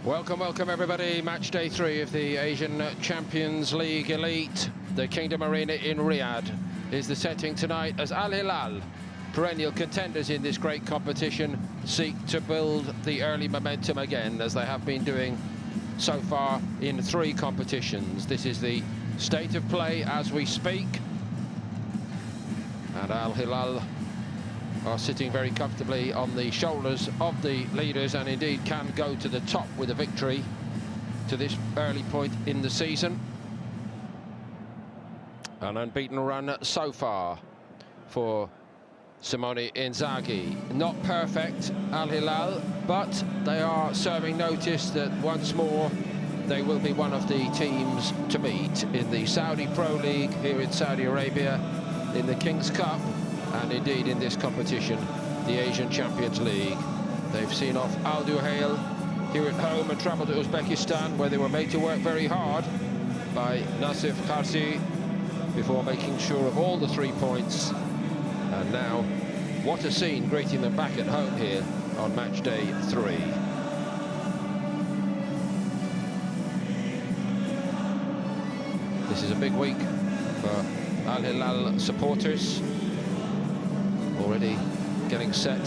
Welcome everybody. Match day 3 of the Asian Champions League Elite. The Kingdom Arena in Riyadh is the setting tonight as Al-Hilal, perennial contenders in this great competition, seek to build the early momentum again, as they have been doing so far in 3 competitions. This is the state of play as we speak. And Al-Hilal are sitting very comfortably on the shoulders of the leaders, and indeed can go to the top with a victory to this early point in the season. An unbeaten run so far for Simone Inzaghi. Not perfect, Al-Hilal, but they are serving notice that once more they will be one of the teams to beat in the Saudi Pro League here in Saudi Arabia, in the King's Cup, and indeed in this competition, the Asian Champions League. They've seen off Al-Hilal here at home and travelled to Uzbekistan, where they were made to work very hard by Nasif Kharsi before making sure of all the 3 points. And now, what a scene greeting them back at home here on match day 3. This is a big week for Al-Hilal supporters, already getting set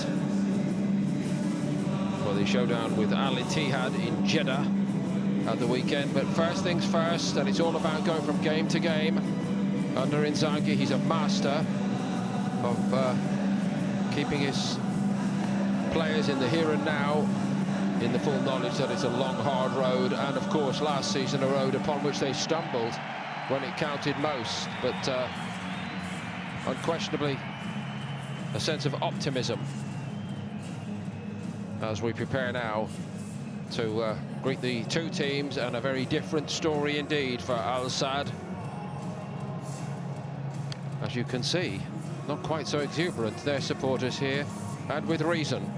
for the showdown with Al-Ittihad in Jeddah at the weekend. But first things first, and it's all about going from game to game. Under Inzaghi, he's a master of keeping his players in the here and now, in the full knowledge that it's a long, hard road, and of course last season a road upon which they stumbled when it counted most. But unquestionably a sense of optimism as we prepare now to greet the 2 teams, and a very different story indeed for Al Sadd. As you can see, not quite so exuberant, their supporters here, and with reason.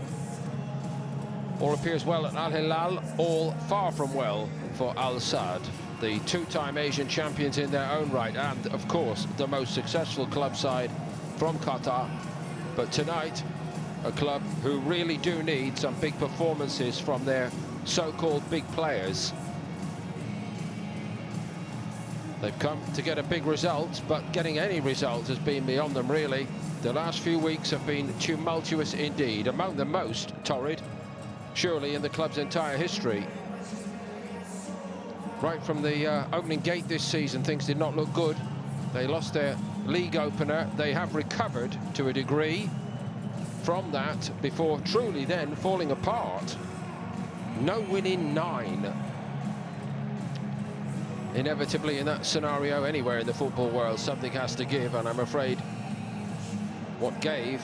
All appears well at Al-Hilal, all far from well for Al Sadd, the 2-time Asian champions in their own right, and of course the most successful club side from Qatar. But tonight, a club who really do need some big performances from their so-called big players. They've come to get a big result, but getting any result has been beyond them, really. The last few weeks have been tumultuous indeed, among the most torrid, surely, in the club's entire history. Right from the opening gate this season, things did not look good. They lost their league opener. They have recovered to a degree from that before truly then falling apart. No win in 9. Inevitably, in that scenario anywhere in the football world, something has to give, and I'm afraid what gave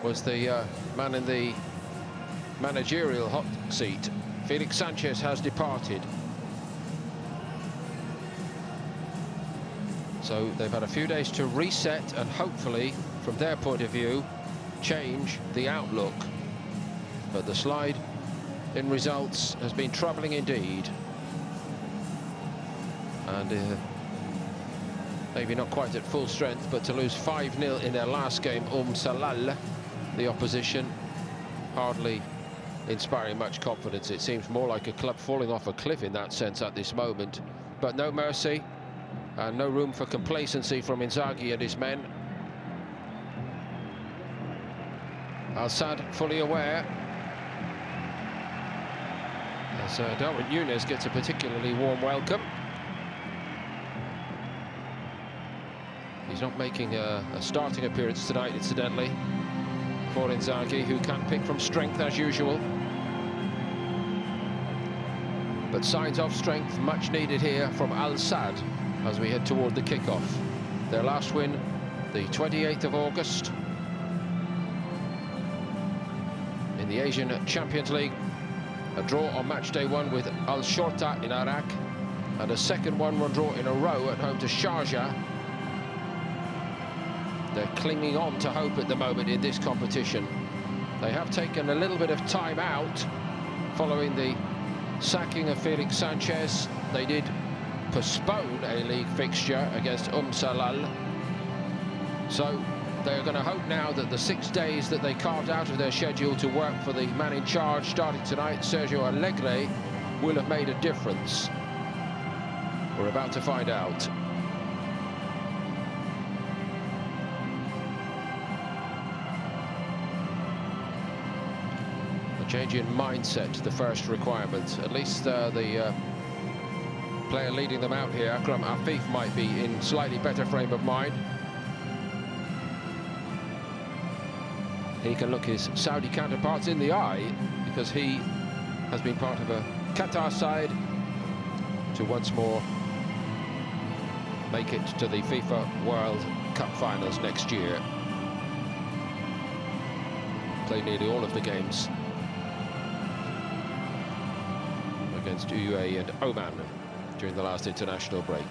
was the man in the managerial hot seat. Felix Sanchez has departed. So they've had a few days to reset and hopefully, from their point of view, change the outlook. But the slide in results has been troubling indeed. And maybe not quite at full strength, but to lose 5-0 in their last game, Salal, the opposition, hardly inspiring much confidence. It seems more like a club falling off a cliff in that sense at this moment. But no mercy. And no room for complacency from Inzaghi and his men. Al Sadd fully aware, as Darwin Núñez gets a particularly warm welcome. He's not making a starting appearance tonight, incidentally, for Inzaghi, who can pick from strength as usual. But signs of strength much needed here from Al Sadd as we head toward the kickoff. Their last win, the 28th of August, in the Asian Champions League. A draw on match day 1 with Al Shorta in Iraq, and a second 1-1 draw in a row at home to Sharjah. They're clinging on to hope at the moment in this competition. They have taken a little bit of time out following the sacking of Felix Sanchez. They did postpone a league fixture against Salal. So they're going to hope now that the 6 days that they carved out of their schedule to work for the man in charge starting tonight, Sergio Allegri, will have made a difference. We're about to find out. A change in mindset, the first requirement. At least the player leading them out here, Akram Afif, might be in slightly better frame of mind. He can look his Saudi counterparts in the eye, because he has been part of a Qatar side to once more make it to the FIFA World Cup finals next year. Played nearly all of the games against UAE and Oman during the last international break.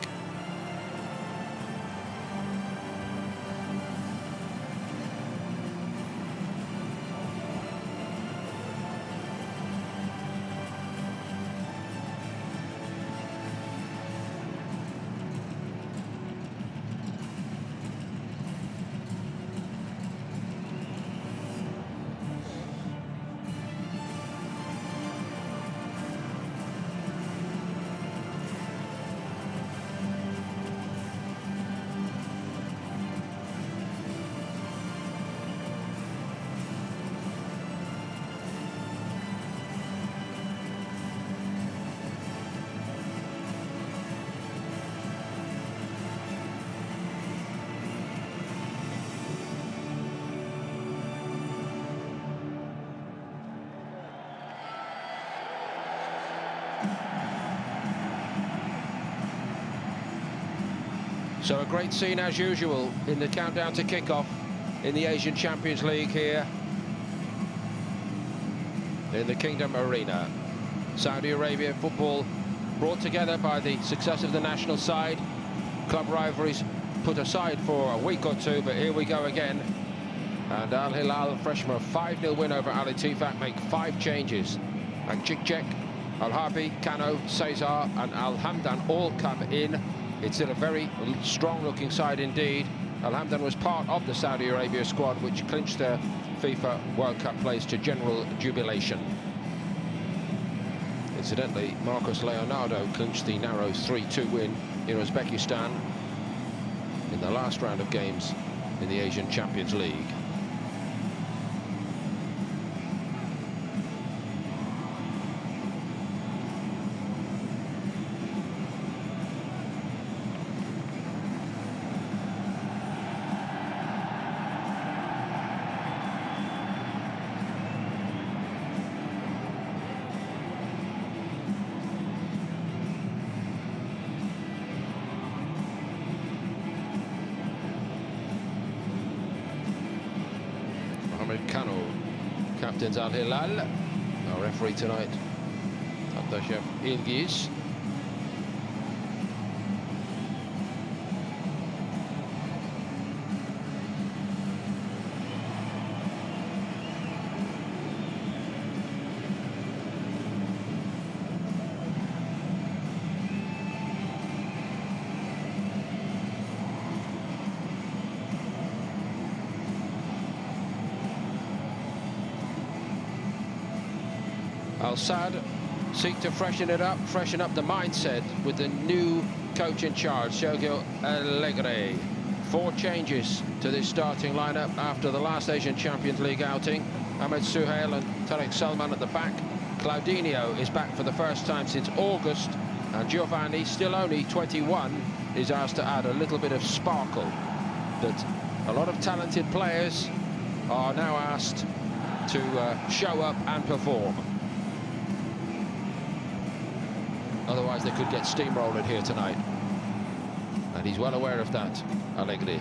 So a great scene as usual in the countdown to kick-off in the Asian Champions League here in the Kingdom Arena. Saudi Arabia football brought together by the success of the national side. Club rivalries put aside for a week or two, but here we go again. And Al-Hilal, fresh from a 5-0 win over Al-Ittifaq, make 5 changes. And Chikchek, Al-Harbi, Kano, Cesar and Al-Hamdan all come in. It's still a very strong-looking side indeed. Al-Hamdan was part of the Saudi Arabia squad, which clinched their FIFA World Cup place to general jubilation. Incidentally, Marcos Leonardo clinched the narrow 3-2 win in Uzbekistan in the last round of games in the Asian Champions League. Kano captains Al-Hilal. Our referee tonight, Abdashef Ilgiz. Al-Sadd seek to freshen up the mindset with the new coach in charge, Sergio Allegri. 4 changes to this starting lineup after the last Asian Champions League outing. Ahmed Suhail and Tariq Salman at the back. Claudinho is back for the first time since August, and Giovanni, still only 21, is asked to add a little bit of sparkle. But a lot of talented players are now asked to show up and perform. Otherwise, they could get steamrolled here tonight. And he's well aware of that, Allegri.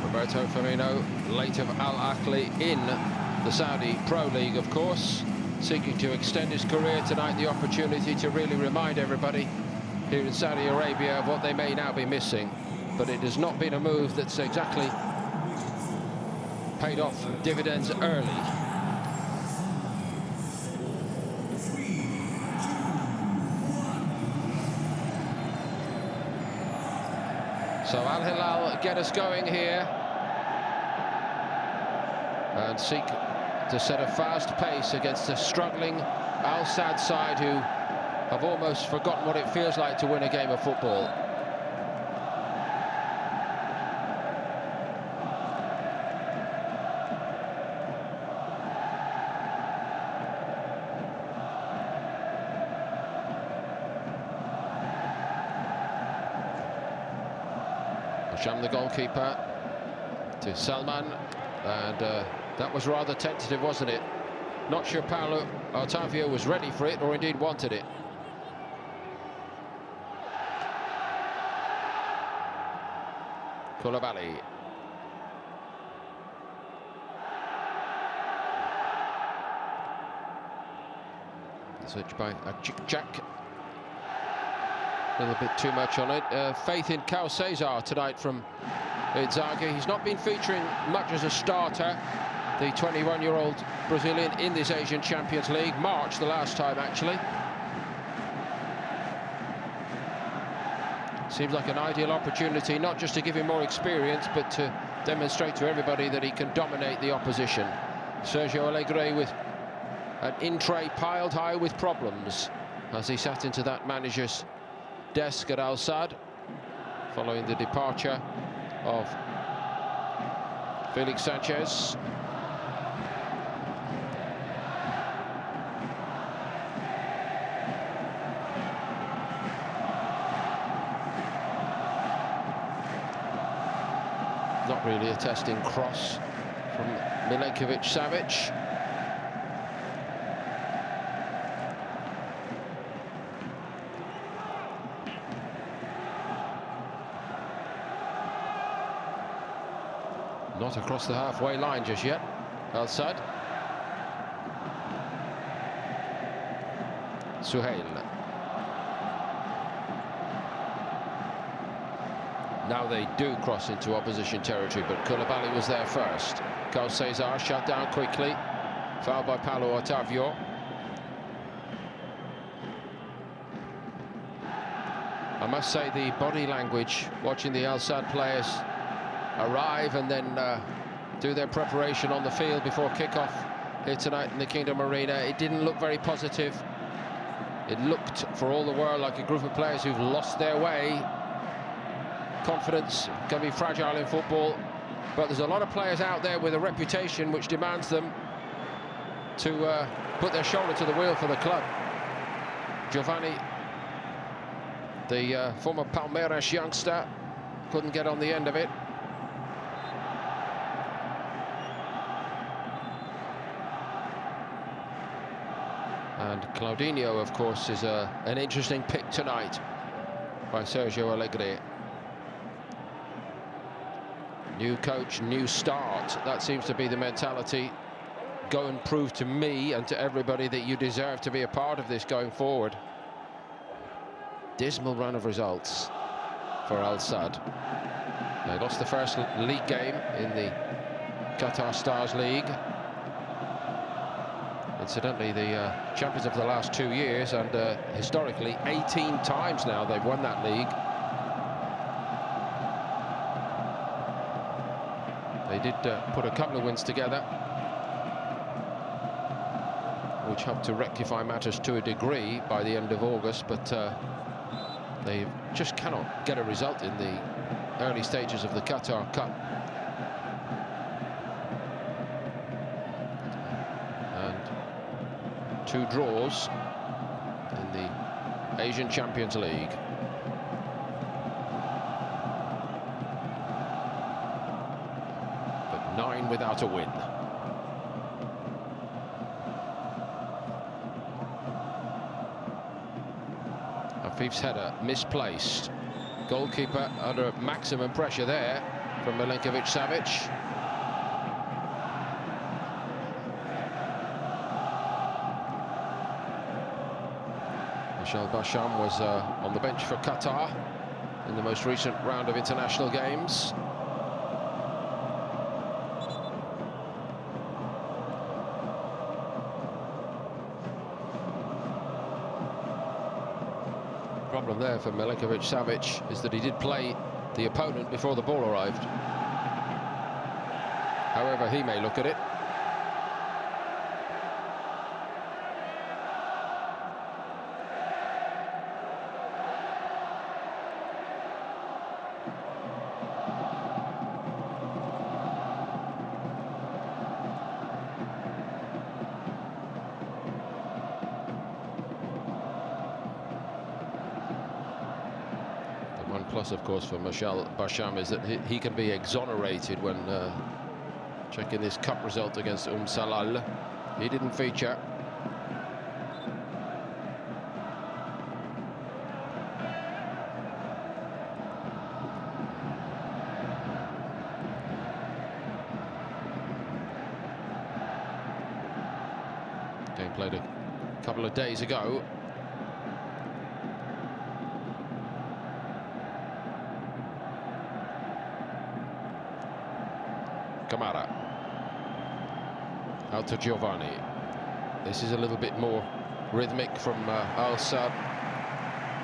Roberto Firmino, late of Al-Ahly in the Saudi Pro League, of course. seeking to extend his career tonight, the opportunity to really remind everybody here in Saudi Arabia of what they may now be missing. But it has not been a move that's exactly paid off dividends early. So Al-Hilal get us going here and seek to set a fast pace against a struggling Al-Sadd side who have almost forgotten what it feels like to win a game of football. Sham, the goalkeeper, to Salman, and that was rather tentative, wasn't it? Not sure Paulo Otavio was ready for it, or indeed wanted it. Koulibaly. Search by Jack. A little bit too much on it. Faith in Cal Cesar tonight from Inzaghi. He's not been featuring much as a starter, the 21-year-old Brazilian, in this Asian Champions League. March the last time, actually. Seems like an ideal opportunity, not just to give him more experience, but to demonstrate to everybody that he can dominate the opposition. Sergio Alegre with an in-tray piled high with problems as he sat into that manager's desk at Al-Sadd following the departure of Felix Sanchez. Not really a testing cross from Milenkovic-Savic. Not across the halfway line just yet. Al-Sadd. Suhail. Now they do cross into opposition territory, but Koulibaly was there first. Cal Cesar shut down quickly. Foul by Paulo Otavio. I must say the body language watching the Al-Sadd players arrive and then do their preparation on the field before kickoff here tonight in the Kingdom Arena, it didn't look very positive. It looked for all the world like a group of players who've lost their way. Confidence can be fragile in football, but there's a lot of players out there with a reputation which demands them to put their shoulder to the wheel for the club. Giovanni, the former Palmeiras youngster, couldn't get on the end of it. And Claudinho, of course, is an interesting pick tonight by Sergio Alegre. New coach, new start. That seems to be the mentality. Go and prove to me and to everybody that you deserve to be a part of this going forward. Dismal run of results for Al-Sadd. They lost the first league game in the Qatar Stars League. Incidentally, the champions of the last 2 years, and historically 18 times now they've won that league. They did put a couple of wins together, which helped to rectify matters to a degree by the end of August, but they just cannot get a result in the early stages of the Qatar Cup. And 2 draws in the Asian Champions League. But 9 without a win. Afif's header misplaced. Goalkeeper under maximum pressure there from Milenkovic-Savic. Michel Bacham was on the bench for Qatar in the most recent round of international games. Problem there for Milinkovic-Savic is that he did play the opponent before the ball arrived. However he may look at it. Plus, of course, for Michel Bacham is that he can be exonerated when checking this cup result against Salal. He didn't feature. Game played a couple of days ago. Kamara. Out to Giovanni. This is a little bit more rhythmic from Al-Sadd.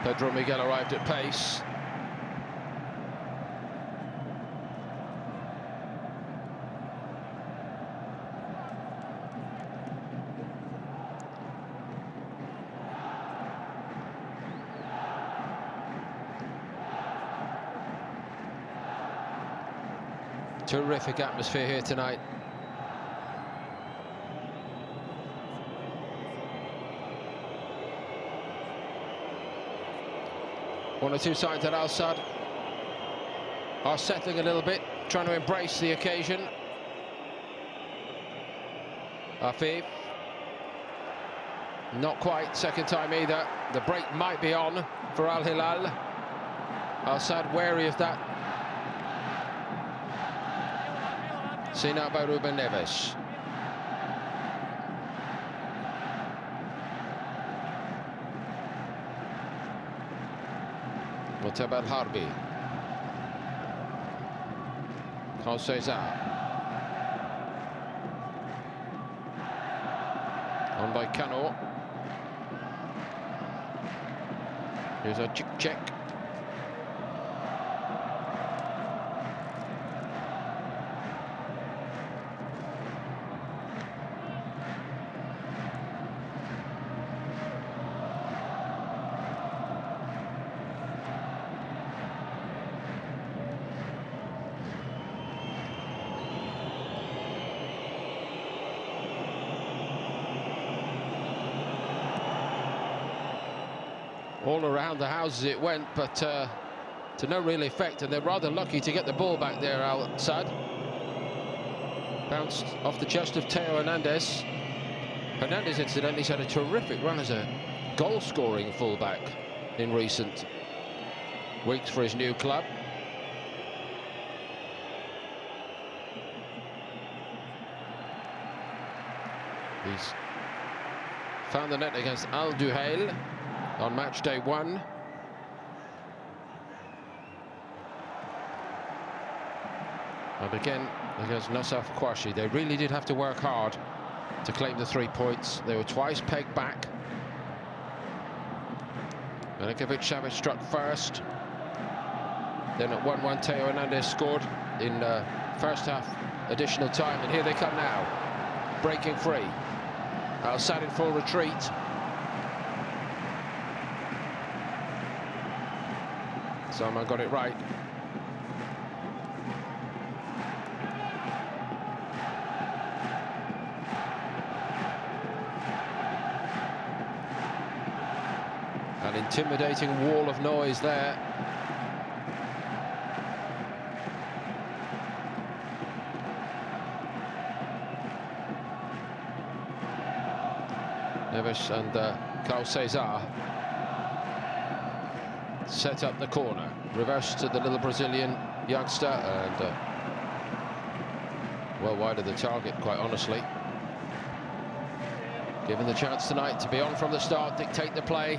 Pedro Miguel arrived at pace. Terrific atmosphere here tonight. One or two sides at Al-Sadd are settling a little bit, trying to embrace the occasion. Afif. Not quite, second time either. The break might be on for Al-Hilal. Al-Sadd wary of that. Seen out by Ruben Neves. Mutab Al-Harbi. César. On by Cano. Here's a check. All around the houses it went, but to no real effect, and they're rather lucky to get the ball back there, Al-Sadd. Bounced off the chest of Theo Hernandez. Hernandez, incidentally, has had a terrific run as a goal-scoring fullback in recent weeks for his new club. He's found the net against Al-Hilal on match day 1. And again against Nassaf Kouachi, they really did have to work hard to claim the 3 points. They were twice pegged back. Milinkovic-Savic struck first. Then at 1-1, Theo Hernandez scored in first half additional time, and here they come now, breaking free. Al-Sadd in full retreat. Someone got it right. An intimidating wall of noise there. Neves and César set up the corner, reverse to the little Brazilian youngster, and well wide of the target, quite honestly. Given the chance tonight to be on from the start, dictate the play.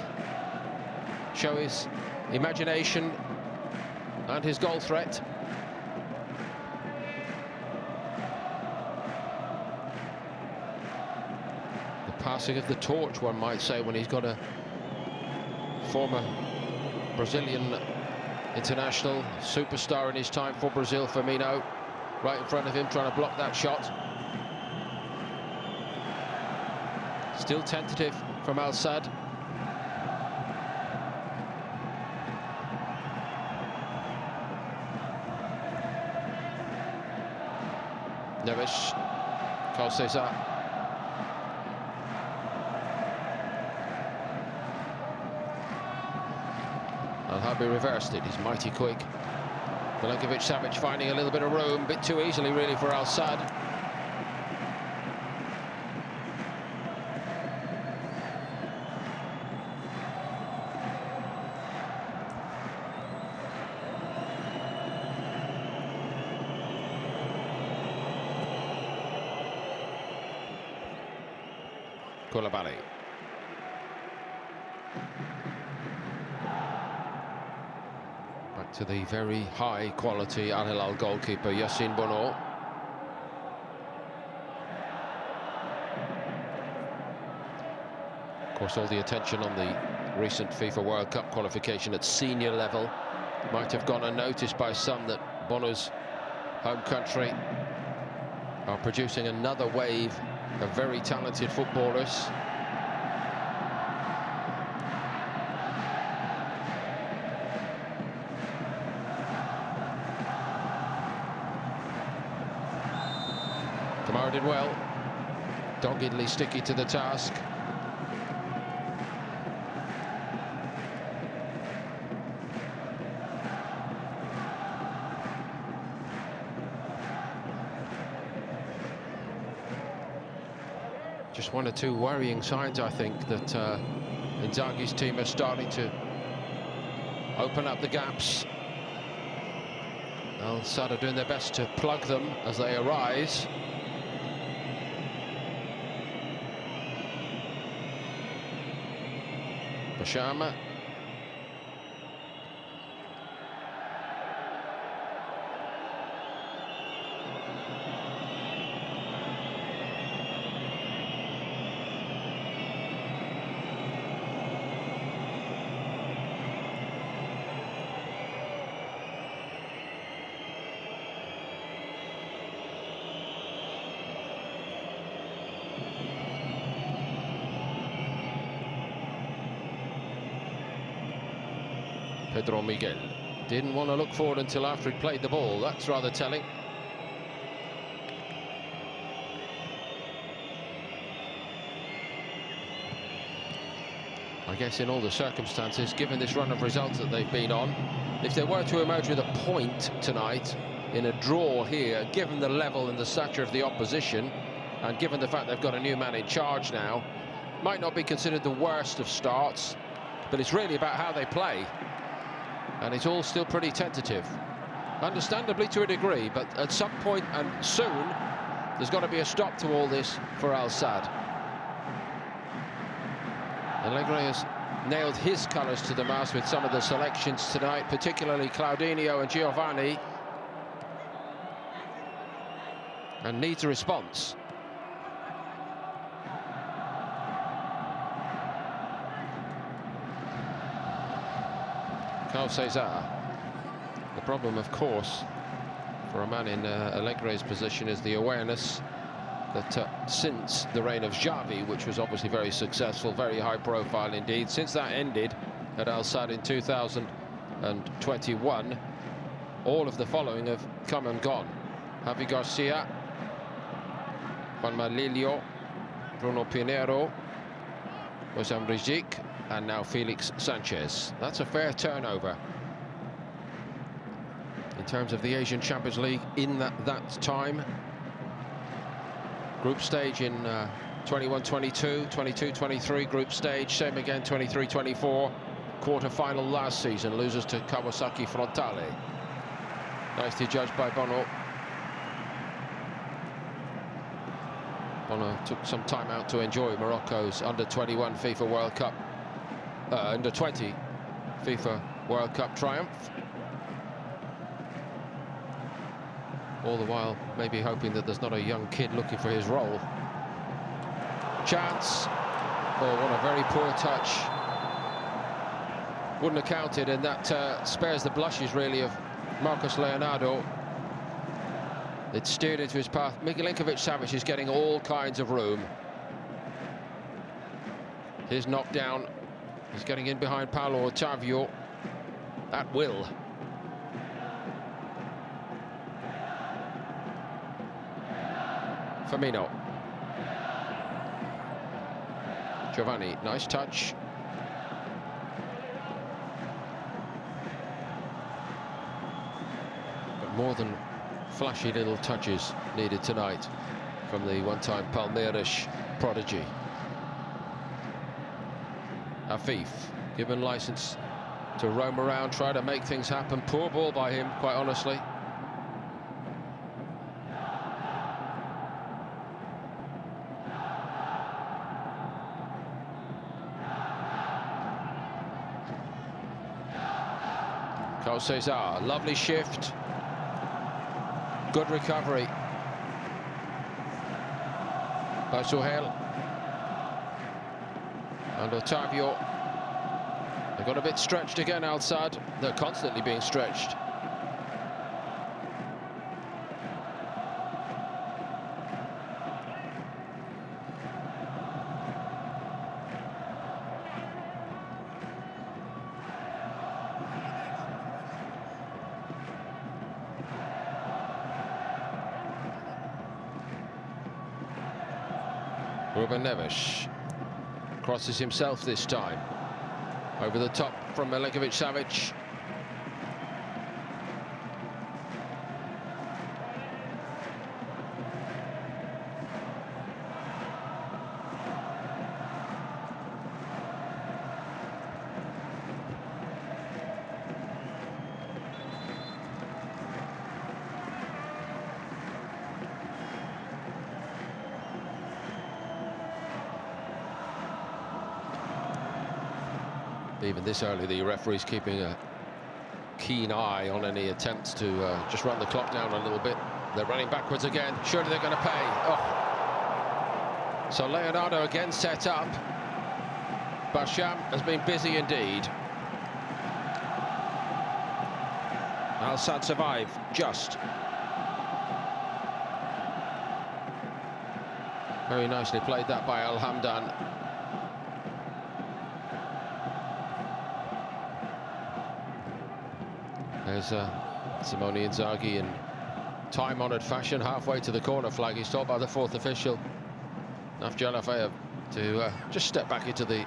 show his imagination and his goal threat. The passing of the torch, one might say, when he's got a former Brazilian international, superstar in his time for Brazil, Firmino, right in front of him, trying to block that shot. Still tentative from Al-Sadd. Neves, Carl Cesar. Al-Habi reversed it, he's mighty quick. Milinkovic-Savic finding a little bit of room, a bit too easily really for Al-Sadd. Koulibaly. Back to the very high quality Al-Hilal goalkeeper Yassine Bono. Of course, all the attention on the recent FIFA World Cup qualification at senior level might have gone unnoticed by some, that Bono's home country are producing another wave of very talented footballers. Kamara did well, doggedly sticky to the task. Just one or two worrying signs, I think, that Inzaghi's team are starting to open up the gaps. Al-Sadd are doing their best to plug them as they arise. Basham. Pedro Miguel didn't want to look forward until after he'd played the ball. That's rather telling. I guess in all the circumstances, given this run of results that they've been on, if they were to emerge with a point tonight in a draw here, given the level and the stature of the opposition, and given the fact they've got a new man in charge now, might not be considered the worst of starts, but it's really about how they play. And it's all still pretty tentative, understandably to a degree, but at some point and soon there's got to be a stop to all this for Al-Sadd. Allegri has nailed his colours to the mast with some of the selections tonight, particularly Claudinho and Giovanni, and needs a response. Carl Cesar. The problem, of course, for a man in Allegri's position is the awareness that since the reign of Xavi, which was obviously very successful, very high profile indeed, since that ended at Al-Sadd in 2021, all of the following have come and gone. Javi Garcia, Juan Malillo, Bruno Pinheiro, Osam Rizik, and now Felix Sanchez. That's a fair turnover in terms of the Asian Champions League in that time. Group stage in 21-22, 22-23 group stage, same again 23-24. Quarter-final last season, losers to Kawasaki Frontale. Nicely judged by Bono. Bono took some time out to enjoy Morocco's under-21 FIFA World Cup, under-20 FIFA World Cup triumph. All the while, maybe hoping that there's not a young kid looking for his role. Chance. Oh, what a very poor touch. Wouldn't have counted, and that spares the blushes, really, of Marcos Leonardo. It's steered into his path. Milinkovic-Savic is getting all kinds of room. His knockdown. He's getting in behind Paulo Otavio at will. Firmino. Giovanni, nice touch. But more than flashy little touches needed tonight from the one-time Palmeiras prodigy. Afif, given license to roam around, try to make things happen. Poor ball by him, quite honestly. Carl Cesar, lovely shift. Good recovery. By Suhail. And Otavio. They got a bit stretched again, Al-Sadd. They're constantly being stretched. Ruben Neves crosses himself this time. Over the top from Milinkovic-Savic. Even this early, the referee's keeping a keen eye on any attempts to just run the clock down a little bit. They're running backwards again. Surely they're going to pay. Oh. So Leonardo again set up. Basham has been busy indeed. Al-Sadd survive, just. Very nicely played that by Al-Hamdan. There's Simone Inzaghi in time-honoured fashion, halfway to the corner flag. He's told by the fourth official, Nafjalafeyev, to just step back into the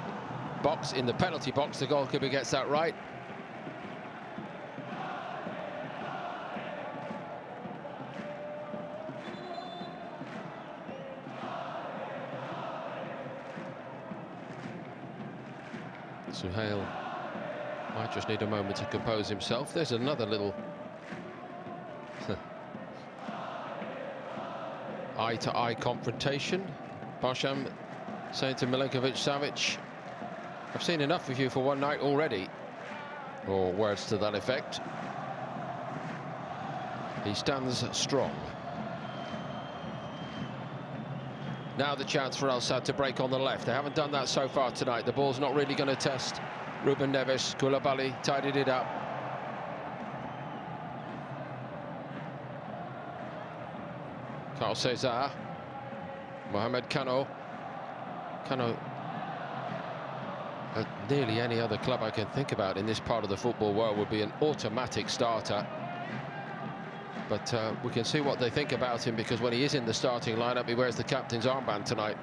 box, in the penalty box. The goalkeeper gets that right. Suhail might just need a moment to compose himself. There's another little eye-to-eye confrontation. Basham saying to Milinkovic-Savic, I've seen enough of you for one night already, or words to that effect. He stands strong. Now the chance for Al-Sadd to break on the left. They haven't done that so far tonight. The ball's not really going to test Ruben Neves. Koulibaly tidied it up. Carl Cesar. Mohamed Kano. Kano. Nearly any other club I can think about in this part of the football world would be an automatic starter. But we can see what they think about him, because when he is in the starting lineup, he wears the captain's armband tonight.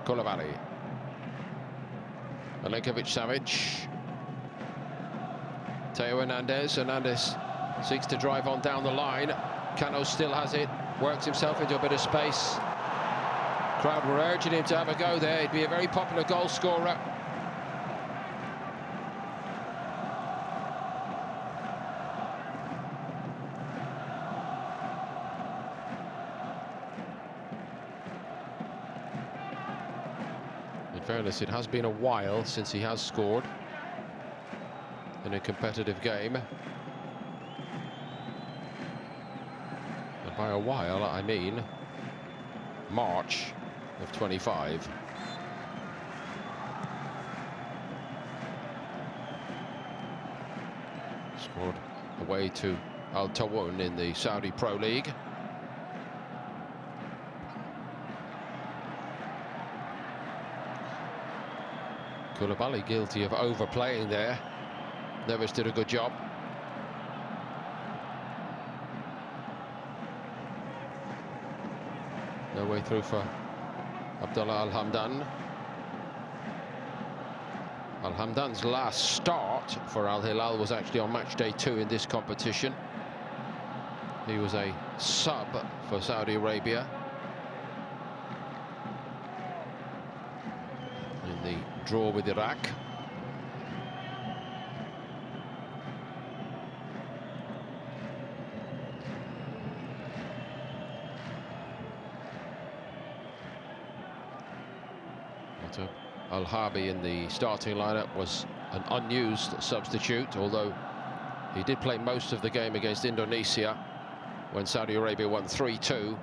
Koulibaly. Milinkovic-Savic. Theo Hernandez. Hernandez seeks to drive on down the line. Cano still has it. Works himself into a bit of space. Crowd were urging him to have a go there. He'd be a very popular goal scorer. fairness, it has been a while since he has scored in a competitive game. And by a while, I mean March of 25. Scored away to Al-Tawun in the Saudi Pro League. Koulibaly guilty of overplaying there. Neves did a good job. No way through for Abdullah Al-Hamdan. Al-Hamdan's last start for Al-Hilal was actually on match day 2 in this competition. He was a sub for Saudi Arabia in the draw with Iraq. Al-Harbi in the starting lineup was an unused substitute, although he did play most of the game against Indonesia when Saudi Arabia won 3-2.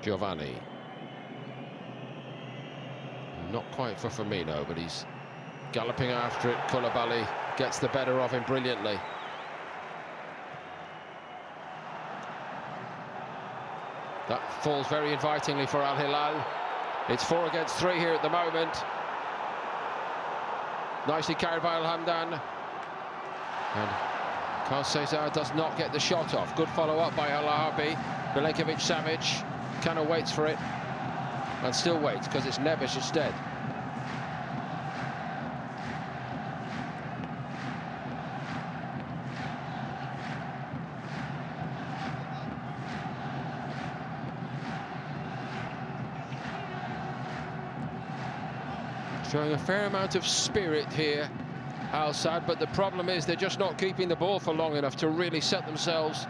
Giovanni. Not quite for Firmino, but he's galloping after it. Koulibaly gets the better of him brilliantly. That falls very invitingly for Al-Hilal. It's 4 against 3 here at the moment. Nicely carried by Al-Hamdan. And Carl Cesar does not get the shot off. Good follow-up by Al-Harbi. Milenkovic-Savic kind of waits for it. And still waits, because it's Neves instead. Showing a fair amount of spirit here, Al-Sadd, but the problem is they're just not keeping the ball for long enough to really set themselves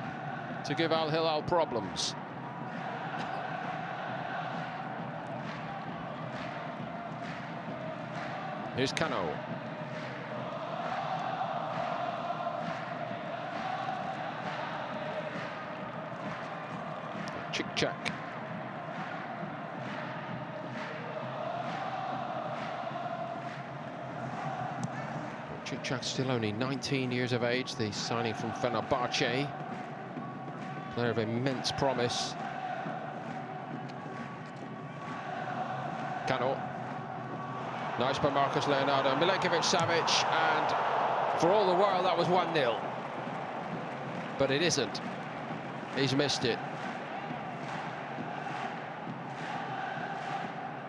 to give Al-Hilal problems. Here's Cano. Chick-chack. Chick-chack's still only 19 years of age, the signing from Fenerbahce. Player of immense promise. Cano. Nice by Marcus Leonardo. Milenkovic-Savic, and for all the world that was 1-0. But it isn't. He's missed it.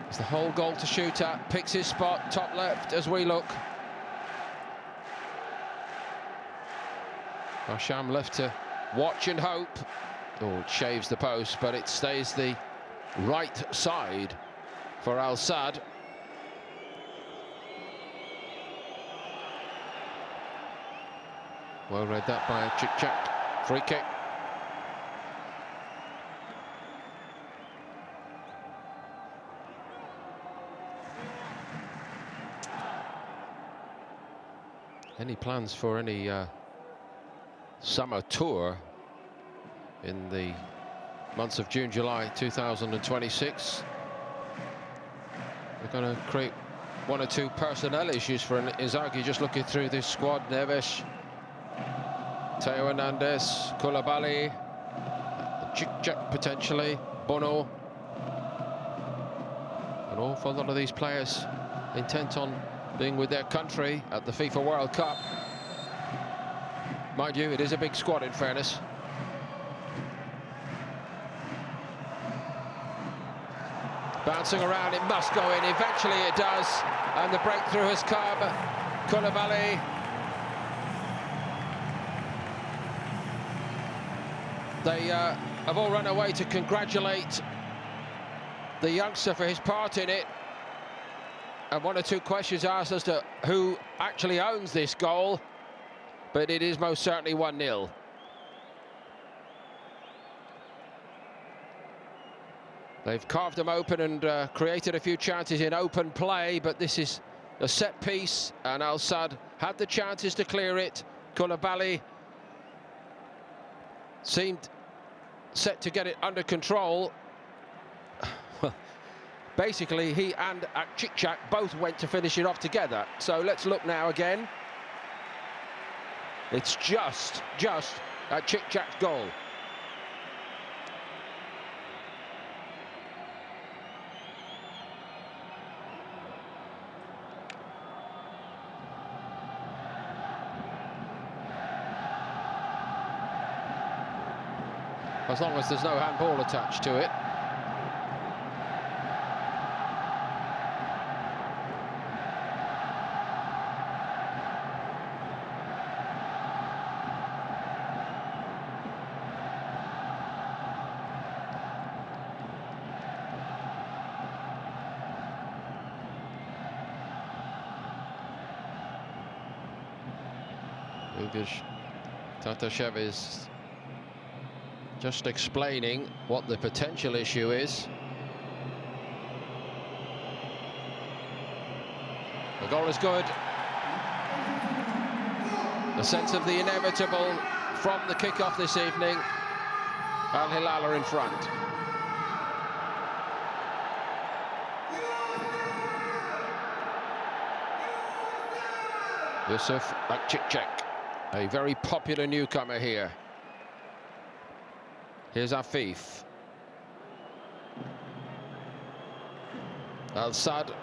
It's the whole goal to shoot at. Picks his spot, top left as we look. Hasham left to watch and hope. Oh, it shaves the post, but it stays the right side for Al-Sadd. Well read that by a Chick-chack. Free kick. Any plans for any summer tour in the months of June, July 2026? They're going to create 1 or 2 personnel issues for Inzaghi. Just looking through this squad: Neves, Theo Hernandez, Koulibaly, Chick-chack potentially, Bono. An awful lot of these players intent on being with their country at the FIFA World Cup. Mind you, it is a big squad, in fairness. Bouncing around, it must go in. Eventually it does, and the breakthrough has come. Koulibaly. They have all run away to congratulate the youngster for his part in it. And one or two questions asked as to who actually owns this goal, but it is most certainly 1-0. They've carved them open and created a few chances in open play, but this is a set piece, and Al-Sadd had the chances to clear it. Koulibaly seemed set to get it under control. Basically, he and Chichak both went to finish it off together. So let's look now again. It's just Chichak's goal. As long as there's no handball attached to it. Tatashev is just explaining what the potential issue is. The goal is good. A sense of the inevitable from the kick-off this evening. Al-Hilal are in front. Yusuf Akçiçek, a very popular newcomer here. Here's Afif. Al-Sadd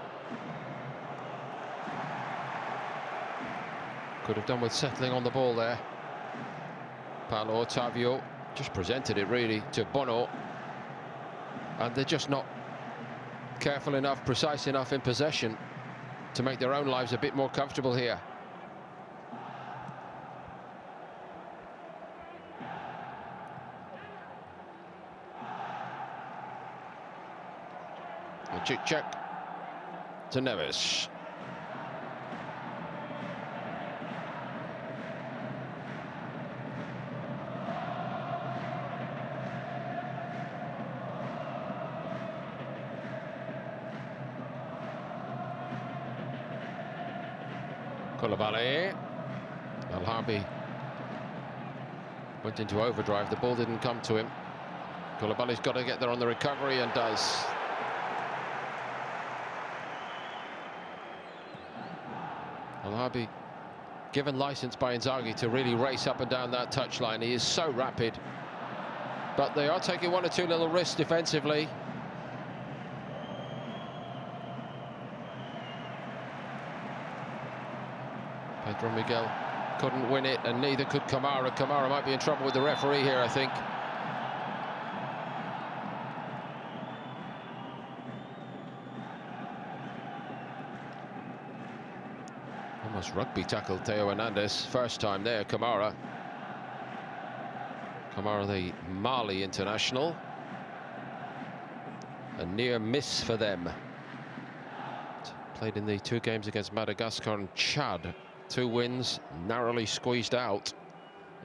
could have done with settling on the ball there. Paulo Otavio just presented it really to Bono, and they're just not careful enough, precise enough in possession to make their own lives a bit more comfortable here. Chichak to Neves. Koulibaly. Al-Harbi went into overdrive. The ball didn't come to him. Koulibaly's got to get there on the recovery and does. Al-Harbi given license by Inzaghi to really race up and down that touchline. He is so rapid, but they are taking one or two little risks defensively. Pedro Miguel couldn't win it, and neither could Kamara. Kamara might be in trouble with the referee here, I think. Almost rugby tackled Theo Hernandez. First time there, Kamara. Kamara, the Mali international. A near miss for them. Played in the 2 games against Madagascar and Chad. 2 wins, narrowly squeezed out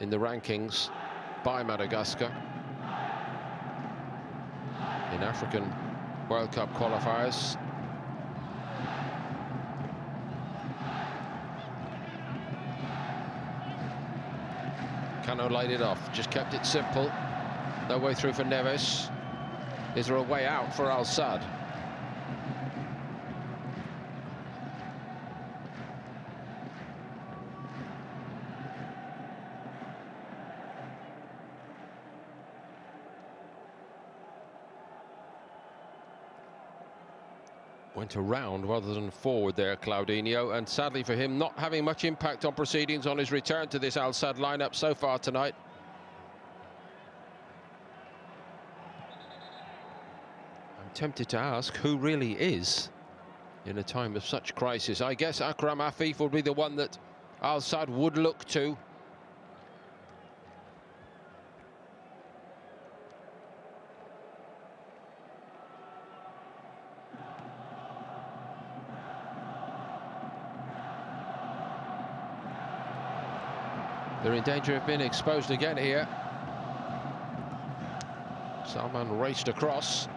in the rankings by Madagascar in African World Cup qualifiers. Cano laid it off, just kept it simple. No way through for Neves. Is there a way out for Al-Sadd? Went around rather than forward there, Claudinho, and sadly for him, not having much impact on proceedings on his return to this Al-Sadd lineup so far tonight. I'm tempted to ask who really is in a time of such crisis. I guess Akram Afif will be the one that Al-Sadd would look to. They're in danger of being exposed again here. Salman raced across.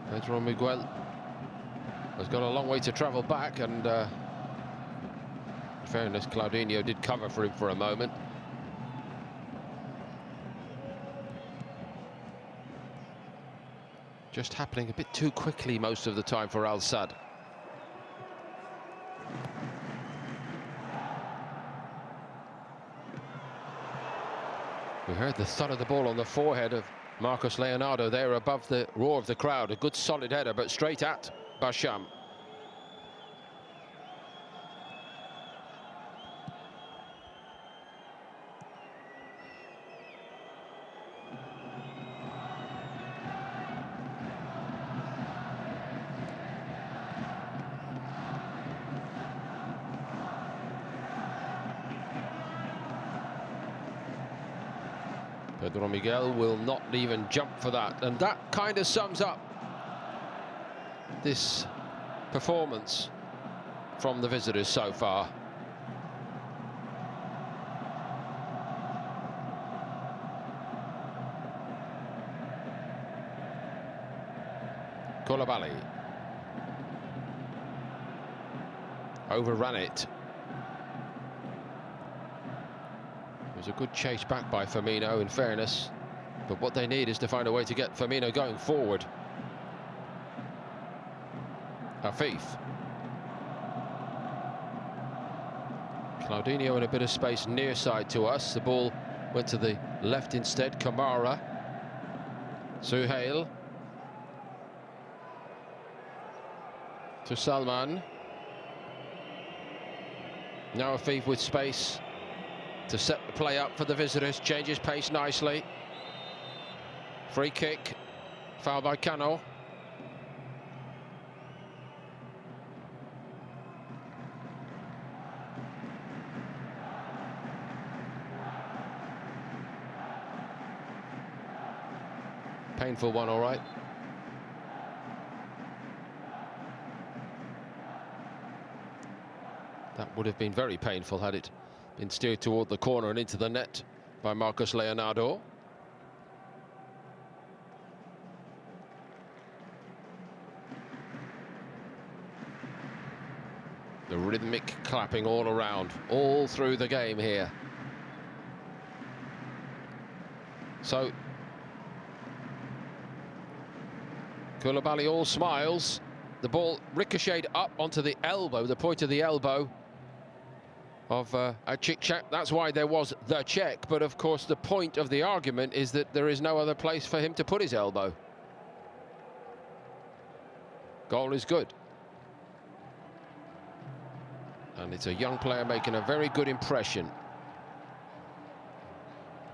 Pedro Miguel has got a long way to travel back, and in fairness, Claudinho did cover for him for a moment. Just happening a bit too quickly most of the time for Al Sadd. We heard the thud of the ball on the forehead of Marcos Leonardo there above the roar of the crowd. A good solid header, but straight at Basham. Pedro Miguel will not even jump for that, and that kind of sums up this performance from the visitors so far. Koulibaly overran it. It was a good chase back by Firmino, in fairness, but what they need is to find a way to get Firmino going forward. Afif. Claudinho in a bit of space near side to us. The ball went to the left instead. Kamara. Suhail. To Salman. Now Afif with space to set the play up for the visitors. Changes pace nicely. Free kick. Foul by Cano. Painful one, all right. That would have been very painful had it been steered toward the corner and into the net by Marcos Leonardo. The rhythmic clapping all around, all through the game here. So Koulibaly all smiles. The ball ricocheted up onto the elbow, the point of the elbow of a Chick-Chack. That's why there was the check, but of course the point of the argument is that there is no other place for him to put his elbow. Goal is good. And it's a young player making a very good impression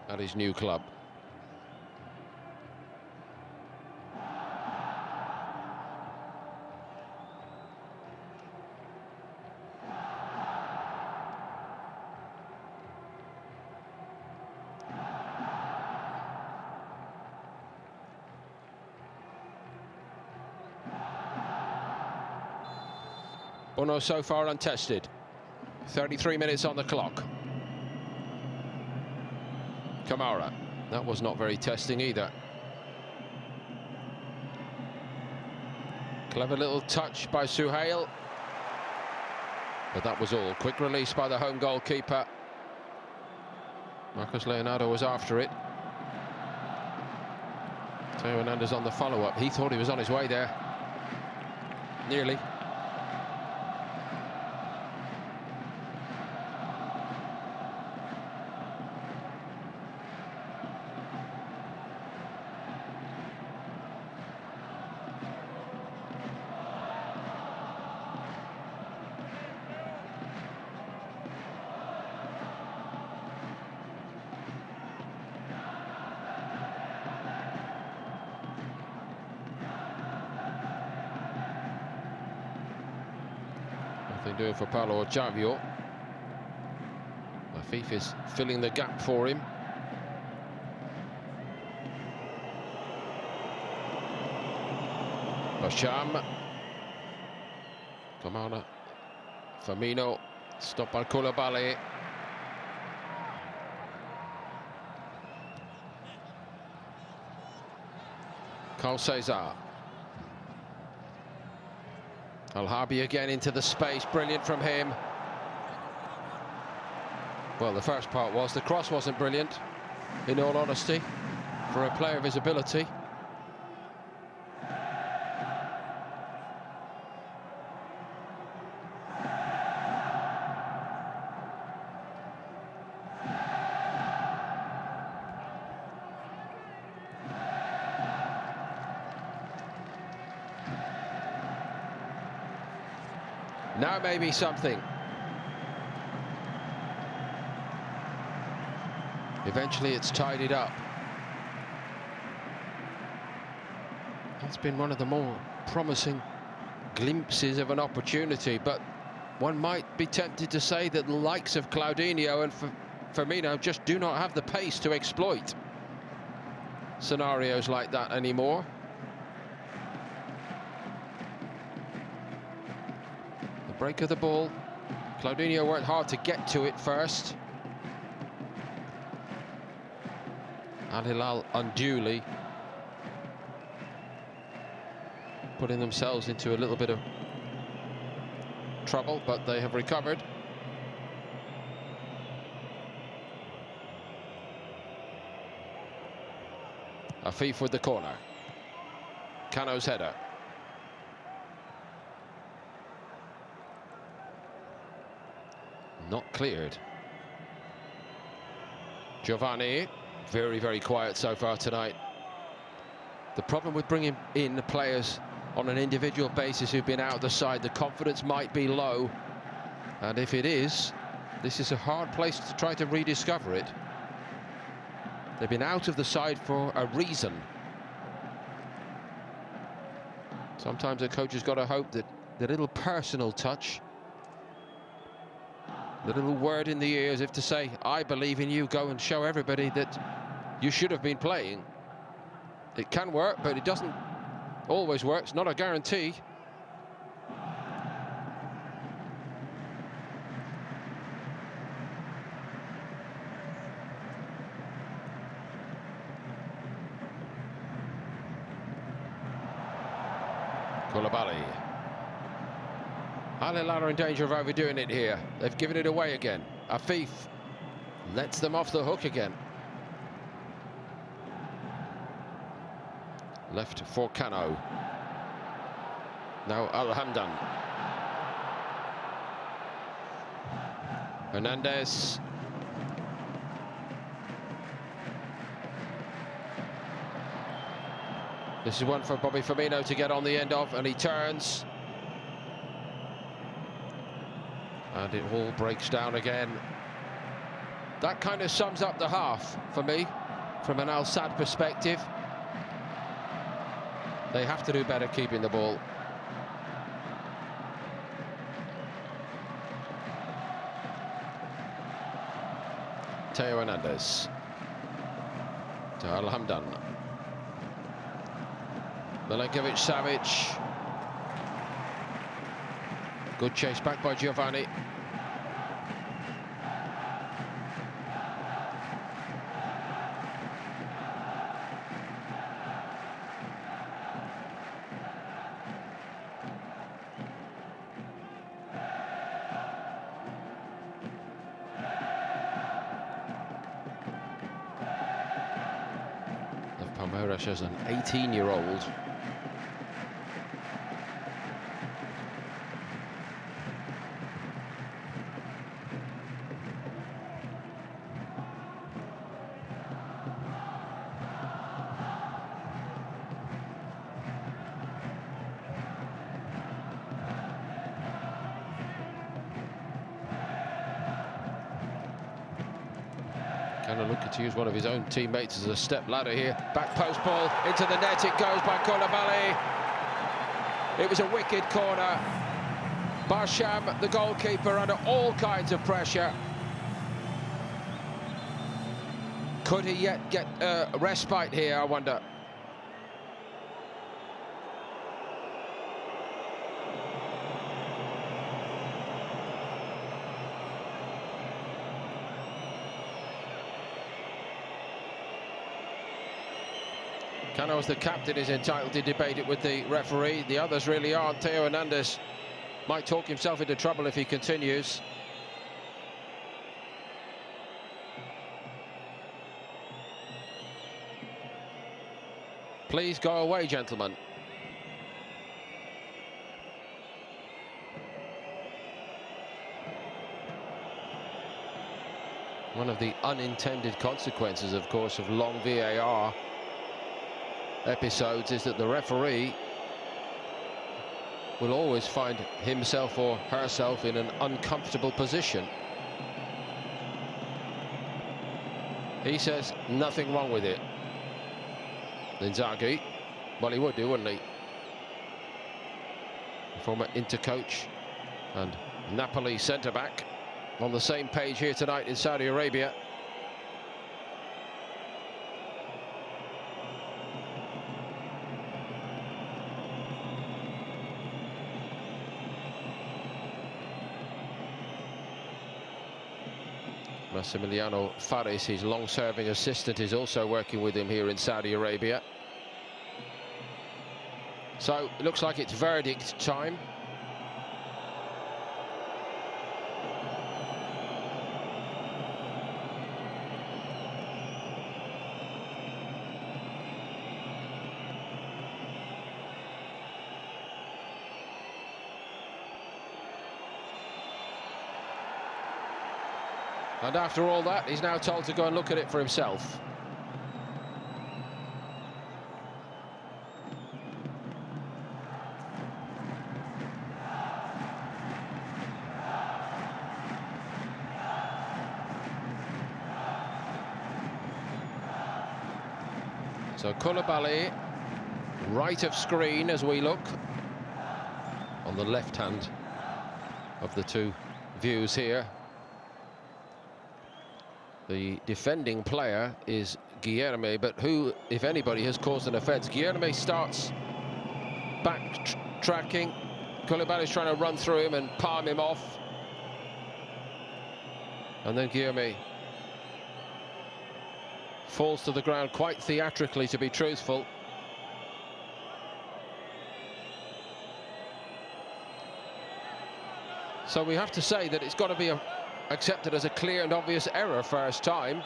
at his new club. Uno so far untested. 33 minutes on the clock. Kamara. That was not very testing either. Clever little touch by Suhail. But that was all. Quick release by the home goalkeeper. Marcos Leonardo was after it. Theo Hernandez on the follow-up. He thought he was on his way there. Nearly. Nothing doing for Paulo Octavio. Afif is filling the gap for him. Basham. Kamara. Firmino. Stop by Koulibaly. Carl Cesar. Al-Harbi again into the space, brilliant from him. Well, the first part was, the cross wasn't brilliant, in all honesty, for a player of his ability. Now maybe something. Eventually it's tidied up. That's been one of the more promising glimpses of an opportunity, but one might be tempted to say that the likes of Claudinho and Firmino just do not have the pace to exploit scenarios like that anymore. The break of the ball. Claudinho worked hard to get to it first. Al-Hilal unduly putting themselves into a little bit of trouble, but they have recovered. Afif with the corner. Cano's header. Not cleared. Giovanni. Very, very quiet so far tonight. The problem with bringing in the players on an individual basis who've been out of the side, the confidence might be low. And if it is, this is a hard place to try to rediscover it. They've been out of the side for a reason. Sometimes a coach has got to hope that the little personal touch, the little word in the ear as if to say, I believe in you, go and show everybody that you should have been playing. It can work, but it doesn't always work. It's not a guarantee. Koulibaly. Al-Hilal are in danger of overdoing it here. They've given it away again. Afif lets them off the hook again. Left for Cano. Now Al-Hamdan. Hernandez. This is one for Bobby Firmino to get on the end of, and he turns. And it all breaks down again. That kind of sums up the half for me, from an Al Sadd perspective. They have to do better keeping the ball. Theo Hernandez to Al-Hamdan. Milenkovic-Savic. Good chase back by Giovanni. Palmeiras as an 18-year-old. Kind of looking to use one of his own teammates as a step ladder here. Back post ball into the net. It goes by Koulibaly. It was a wicked corner. Barsham, the goalkeeper, under all kinds of pressure. Could he yet get a respite here, I wonder? Cano, as the captain, is entitled to debate it with the referee. The others really aren't. Theo Hernandez might talk himself into trouble if he continues. Please go away, gentlemen. One of the unintended consequences, of course, of long VAR episodes is that the referee will always find himself or herself in an uncomfortable position. He says nothing wrong with it. Inzaghi, well, he would do, wouldn't he? Former Inter coach and Napoli centre-back on the same page here tonight in Saudi Arabia. Massimiliano Faris, his long-serving assistant, is also working with him here in Saudi Arabia. So it looks like it's verdict time. And after all that, he's now told to go and look at it for himself. So Koulibaly, right of screen as we look, on the left hand of the two views here. The defending player is Guilherme, but who, if anybody, has caused an offence? Guilherme starts back-tracking. Koulibaly's trying to run through him and palm him off. And then Guilherme falls to the ground quite theatrically, to be truthful. So we have to say that it's got to be accepted as a clear and obvious error first time.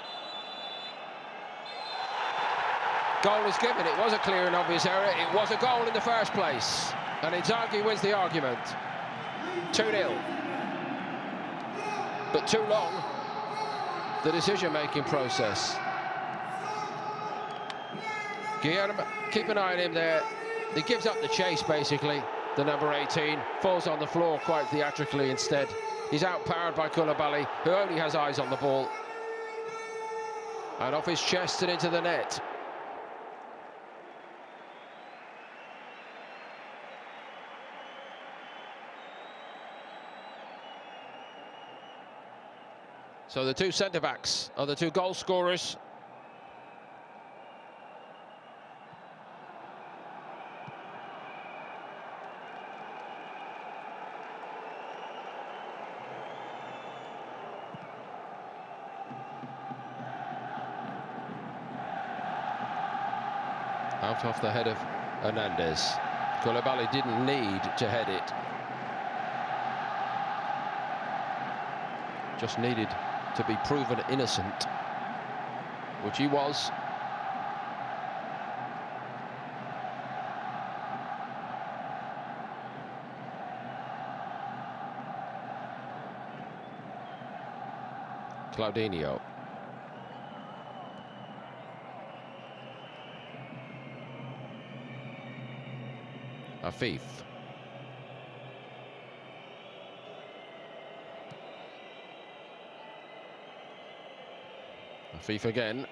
Goal is given. It was a clear and obvious error. It was a goal in the first place. And Inzaghi wins the argument. 2-0. But too long, the decision-making process. Guilherme, keep an eye on him there. He gives up the chase, basically. The number 18 falls on the floor quite theatrically instead. He's outpowered by Koulibaly, who only has eyes on the ball. And off his chest and into the net. So the two centre-backs are the two goal scorers. Out off the head of Hernandez. Koulibaly didn't need to head it. Just needed to be proven innocent, which he was. Claudinho. Afif. Afif again.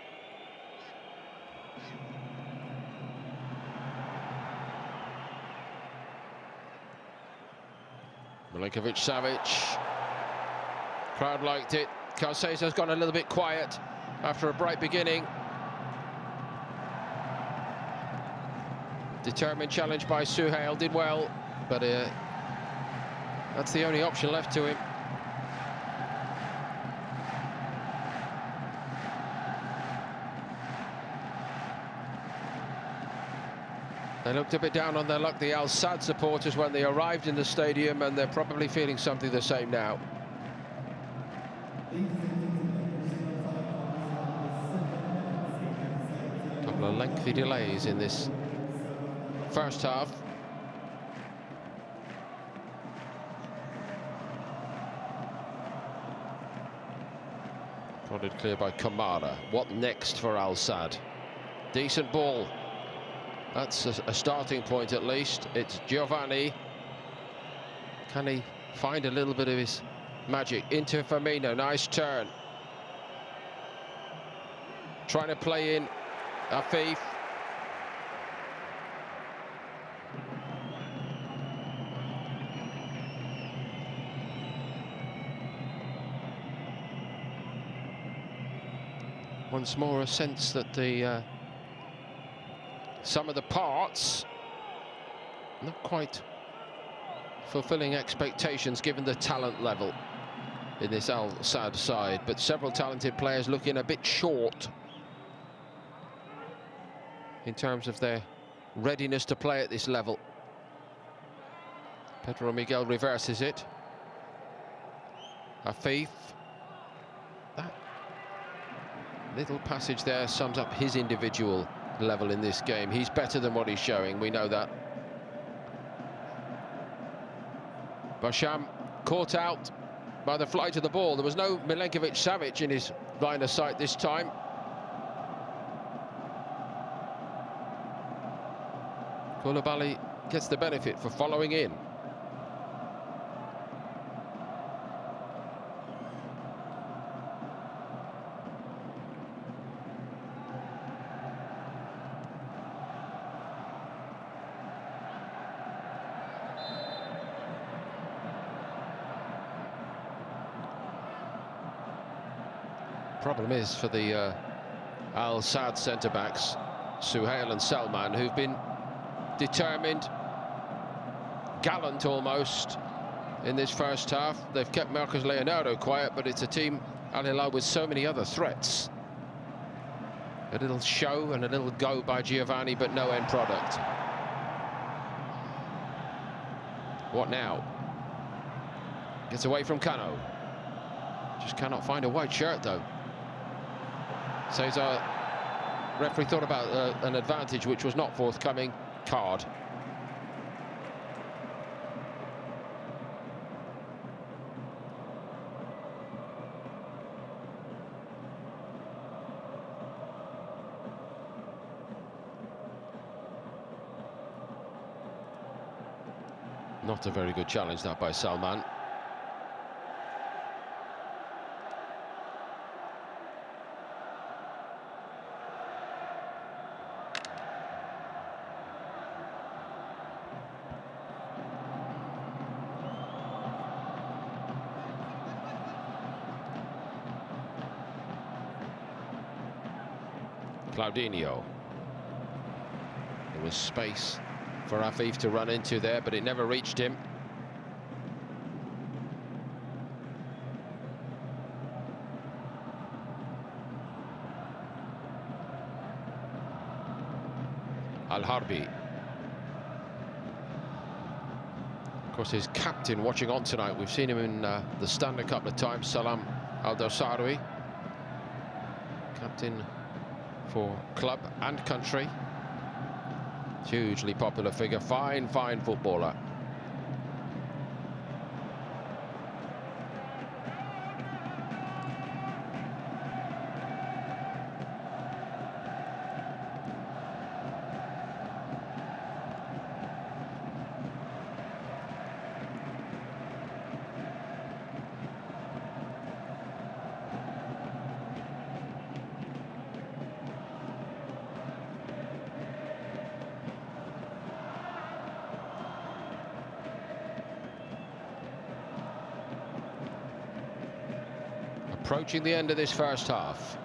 Milinkovic-Savic. Crowd liked it. Caicedo's gone a little bit quiet after a bright beginning. Determined challenge by Suhail, did well, but that's the only option left to him. They looked a bit down on their luck, the Al Sadd supporters, when they arrived in the stadium, and they're probably feeling something the same now. A couple of lengthy delays in this first half. Prodded clear by Kamara. What next for Al Sadd? Decent ball. That's a starting point at least. It's Giovanni. Can he find a little bit of his magic? Into Firmino, nice turn. Trying to play in Afif. Once more a sense that the some of the parts not quite fulfilling expectations given the talent level in this Al Sadd side, but several talented players looking a bit short in terms of their readiness to play at this level. Pedro Miguel reverses it. Afif. That little passage there sums up his individual level in this game. He's better than what he's showing, we know that. Basham caught out by the flight of the ball. There was no Milenkovic-Savic in his line of sight this time. Koulibaly gets the benefit for following in. Problem is for the Al Sadd centre-backs, Suhail and Salman, who've been determined, gallant almost in this first half. They've kept Marcos Leonardo quiet, but it's a team, Al-Hilal, with so many other threats. A little show and a little go by Giovanni, but no end product. What now? Gets away from Cano. Just cannot find a white shirt, though. Cesar, referee thought about an advantage which was not forthcoming. Card. Not a very good challenge, that, by Salman. Claudinho. There was space for Afif to run into there, but it never reached him. Al-Harbi. Of course, his captain watching on tonight. We've seen him in the stand a couple of times. Salam Al-Dawsari, captain for club and country. Hugely popular figure, fine footballer. Approaching the end of this first half.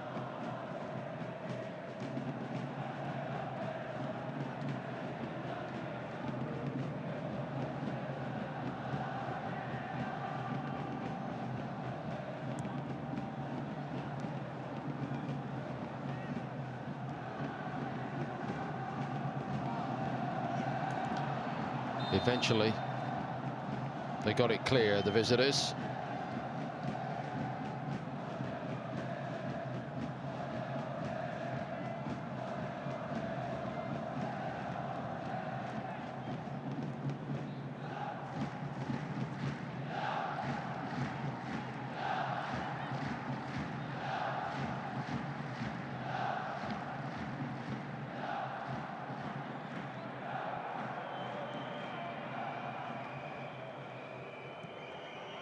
Eventually, they got it clear, the visitors.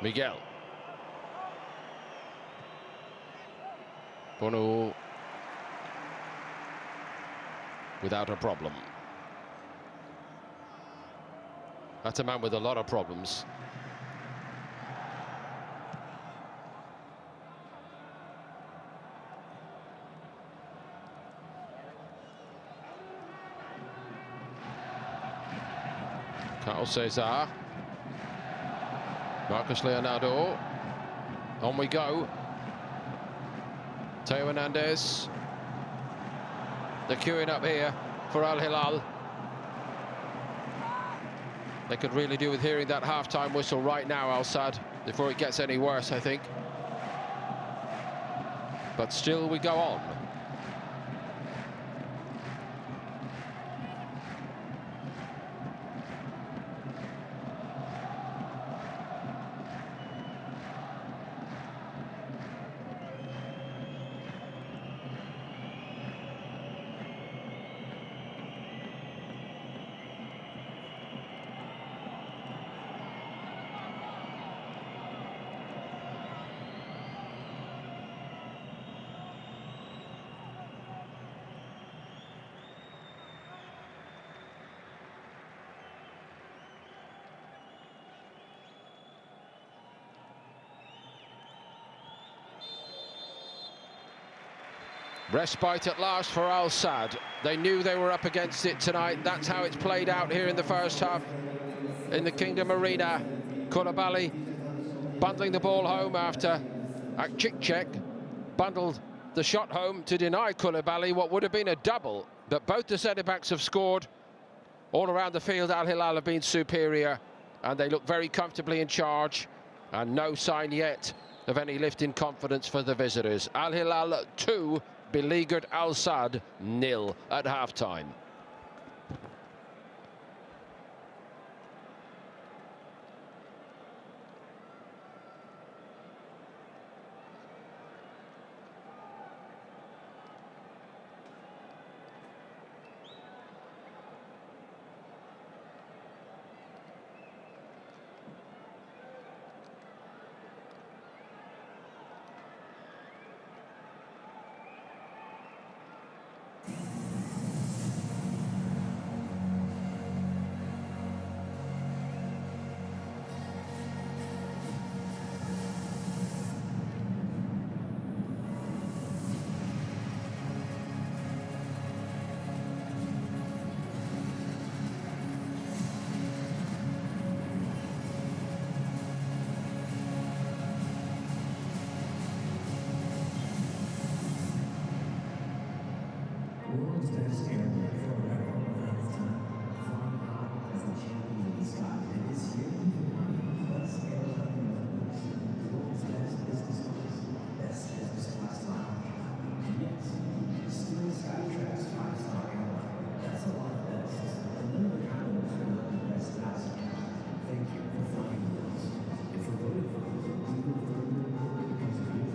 Miguel. Bono without a problem. That's a man with a lot of problems. Carl Cesar. Marcus Leonardo. On we go. Teo Hernandez. They're queuing up here for Al-Hilal. They could really do with hearing that half-time whistle right now, Al-Sadd, before it gets any worse, I think. But still we go on. Respite at last for Al-Sadd. They knew they were up against it tonight. That's how it's played out here in the first half in the Kingdom Arena. Koulibaly bundling the ball home after Akcicek bundled the shot home to deny Koulibaly what would have been a double. But both the centre-backs have scored. All around the field, Al-Hilal have been superior, and they look very comfortably in charge. And no sign yet of any lift in confidence for the visitors. Al-Hilal 2, beleaguered Al-Sadd 0 at half-time. World's best airline forever last time. Flying high as the champion of the sky. And this year, plus airline members. The world's best business class. Best business class lounge. And yes, still Skytrax 5-star airline. That's a lot of best. And none of the cabinets are not the best passengers. Thank you for flying with us. If we're voted for you, we will further because of you.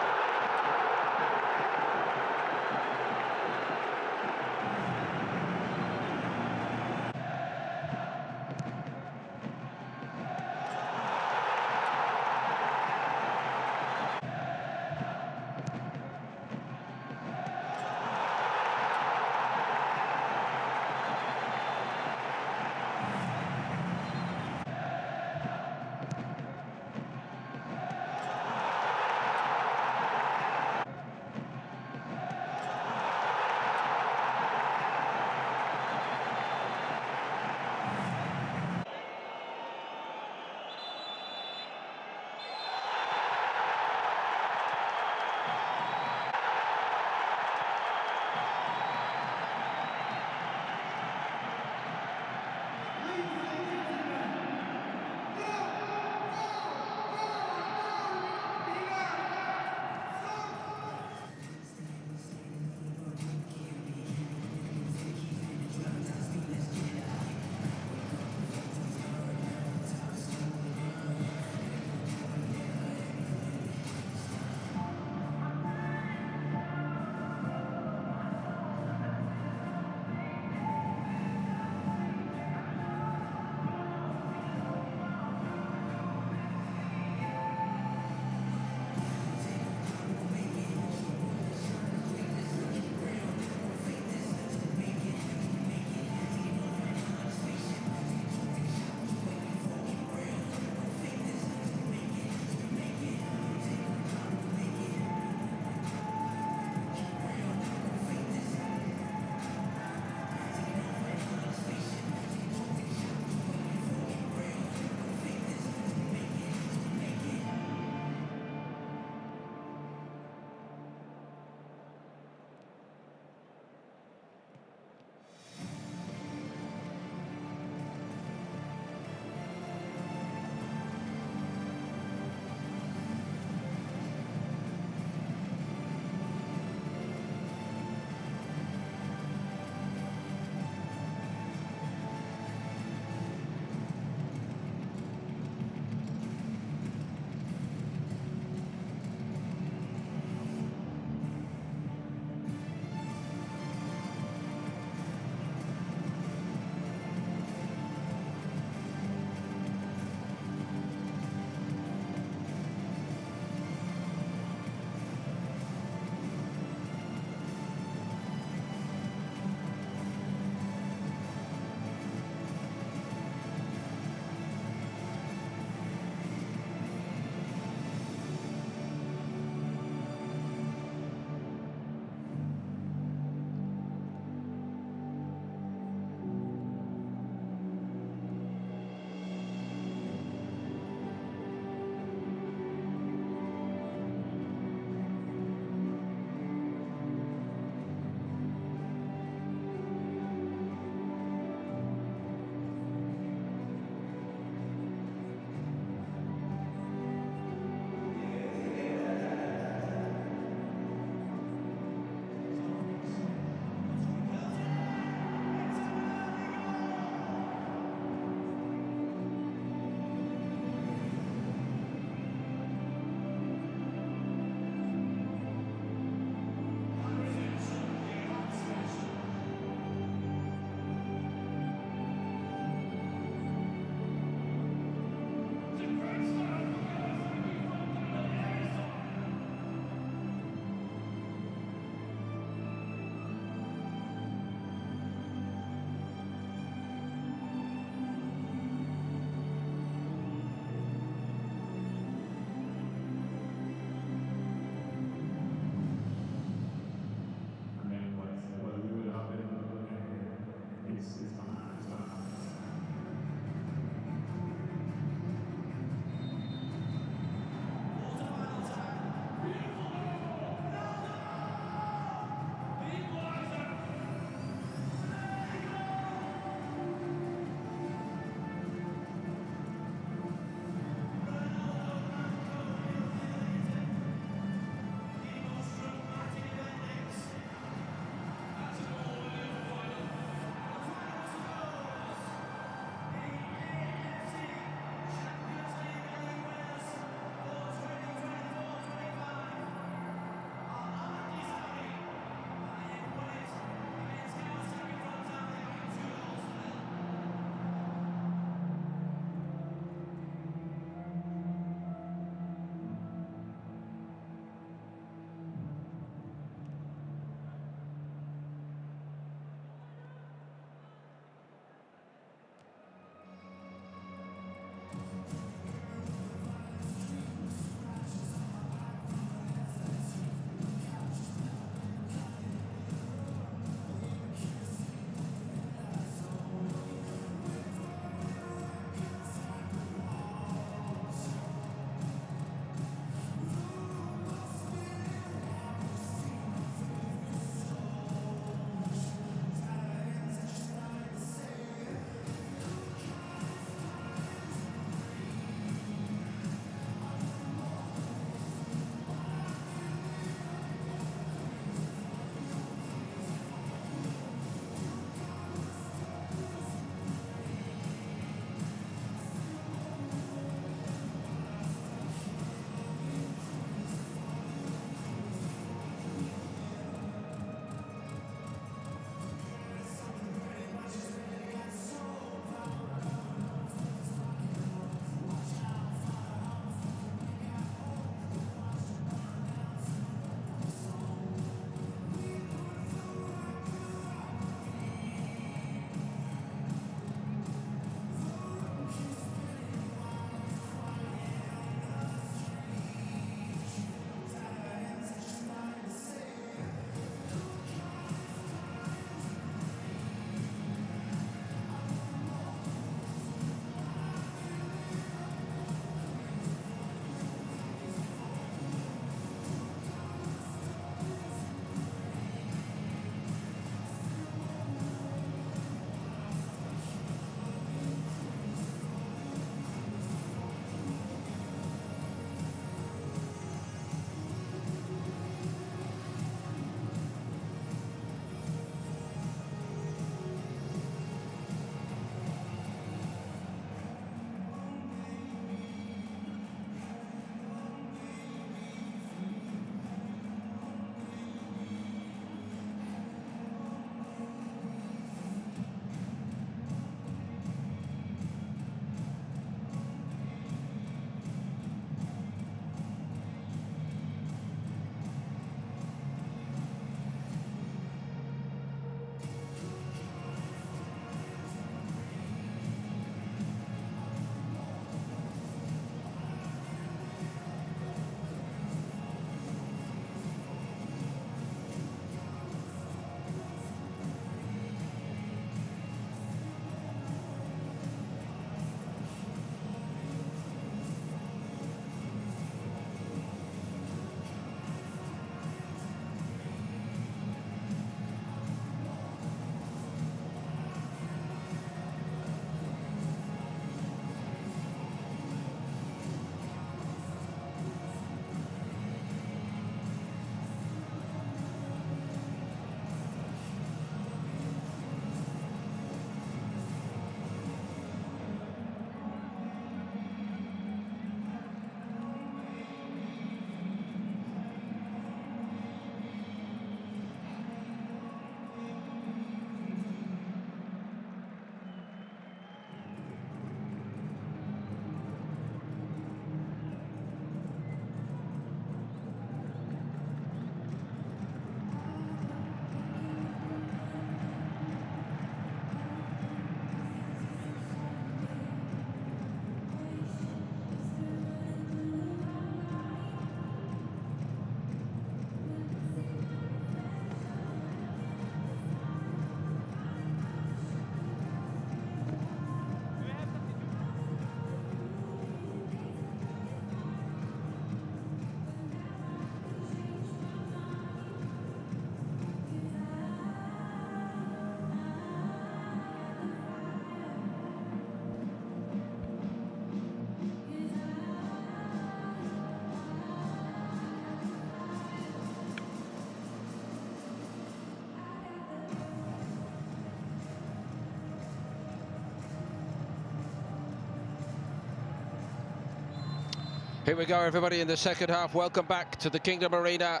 Here we go, everybody, in the second half. Welcome back to the Kingdom Arena.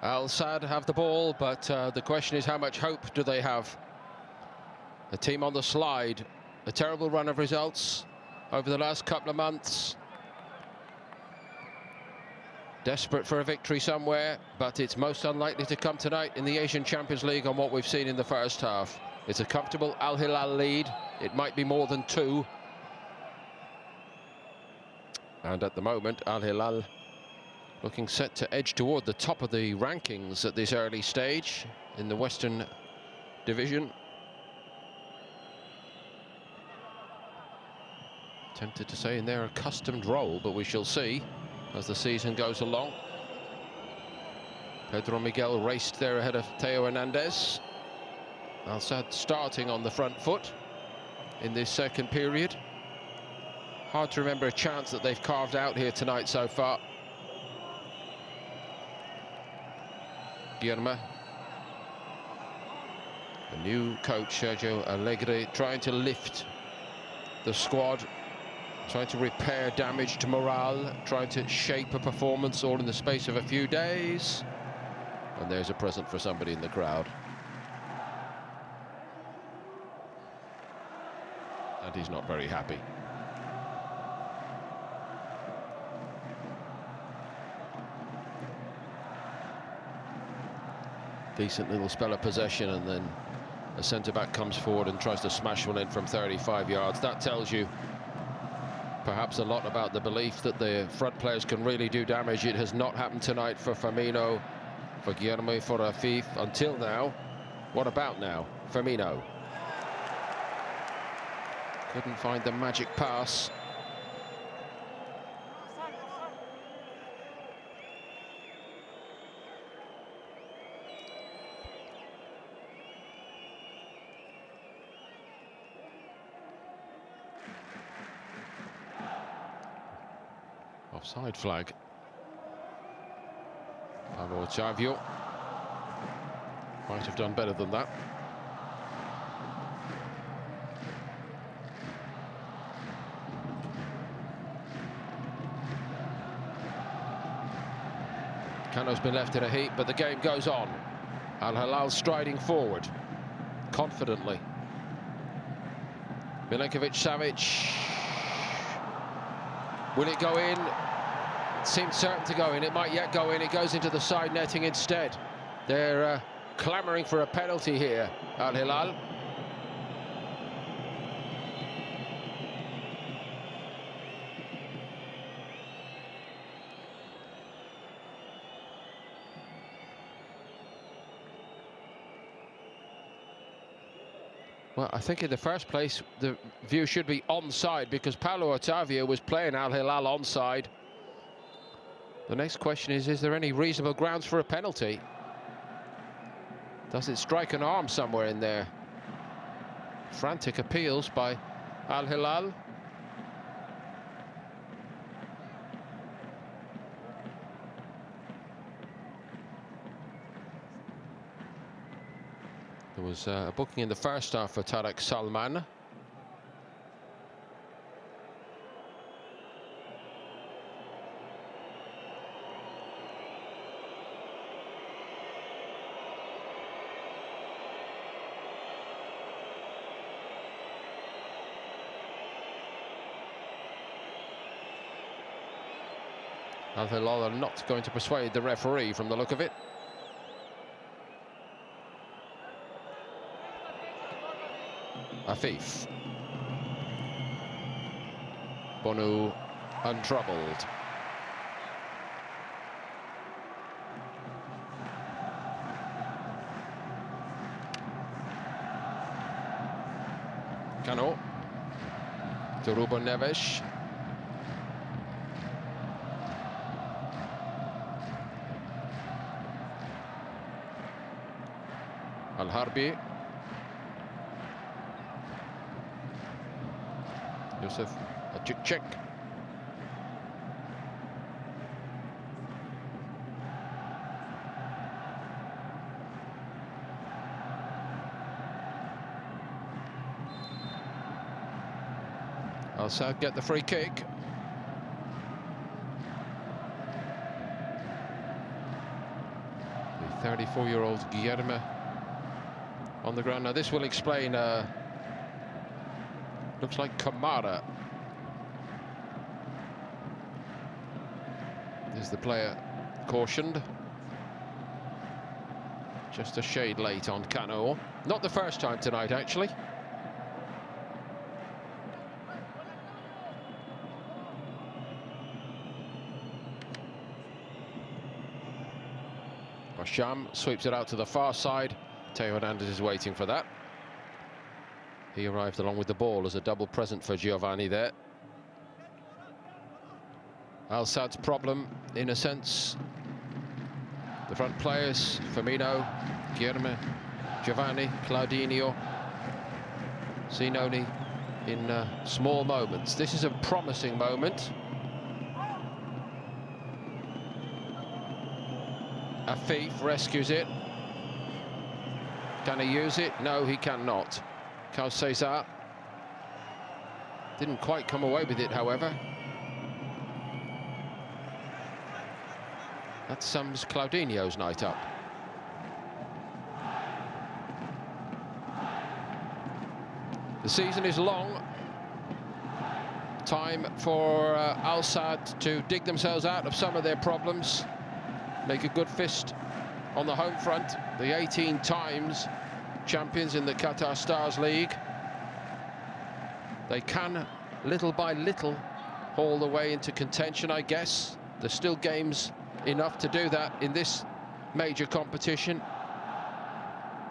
Al Sadd have the ball, but the question is, how much hope do they have? A team on the slide. A terrible run of results over the last couple of months. Desperate for a victory somewhere, but it's most unlikely to come tonight in the Asian Champions League on what we've seen in the first half. It's a comfortable Al-Hilal lead. It might be more than 2. And at the moment, Al-Hilal looking set to edge toward the top of the rankings at this early stage in the Western Division. Tempted to say in their accustomed role, but we shall see as the season goes along. Pedro Miguel raced there ahead of Theo Hernandez. Al Sadd starting on the front foot in this second period. Hard to remember a chance that they've carved out here tonight so far. Guillermo. The new coach, Sergio Allegri, trying to lift the squad, trying to repair damaged morale, trying to shape a performance all in the space of a few days. And there's a present for somebody in the crowd. And he's not very happy. Decent little spell of possession, and then a centre-back comes forward and tries to smash one in from 35 yards. That tells you perhaps a lot about the belief that the front players can really do damage. It has not happened tonight for Firmino, for Guillermo, for Afif until now. What about now? Firmino couldn't find the magic pass. Offside flag. Pablo Octavio might have done better than that. Cano's been left in a heap, but the game goes on. Al-Hilal striding forward confidently. Milinkovic-Savic. Will it go in? It seemed certain to go in. It might yet go in. It goes into the side netting instead. They're clamouring for a penalty here, Al-Hilal. Well, I think in the first place, the view should be onside because Paulo Otavio was playing Al-Hilal onside. The next question is there any reasonable grounds for a penalty? Does it strike an arm somewhere in there? Frantic appeals by Al-Hilal. There was a booking in the first half for Tarek Salman. Al-Hilal are not going to persuade the referee from the look of it. Afif. Bonu untroubled. Cano. To Ruben Neves. Al-Harbi. Yusuf Acikcek. Al Sadd get the free kick. 34-year-old Guillermo on the ground. Now this will explain, looks like Kamara is the player cautioned. Just a shade late on Cano. Not the first time tonight, actually. Sham sweeps it out to the far side. Teo Hernandez is waiting for that. He arrived along with the ball as a double present for Giovanni there. Al-Sad's problem, in a sense, the front players, Firmino, Guillermo, Giovanni, Claudinho, Zinoni in small moments. This is a promising moment. Afif rescues it. Can he use it? No, he cannot. Carl Cesar didn't quite come away with it, however. That sums Claudinho's night up. The season is long. Time for Al-Sad to dig themselves out of some of their problems. Make a good fist on the home front. The 18 times champions in the Qatar Stars League. They can, little by little, haul the way into contention, I guess. There's still games enough to do that in this major competition.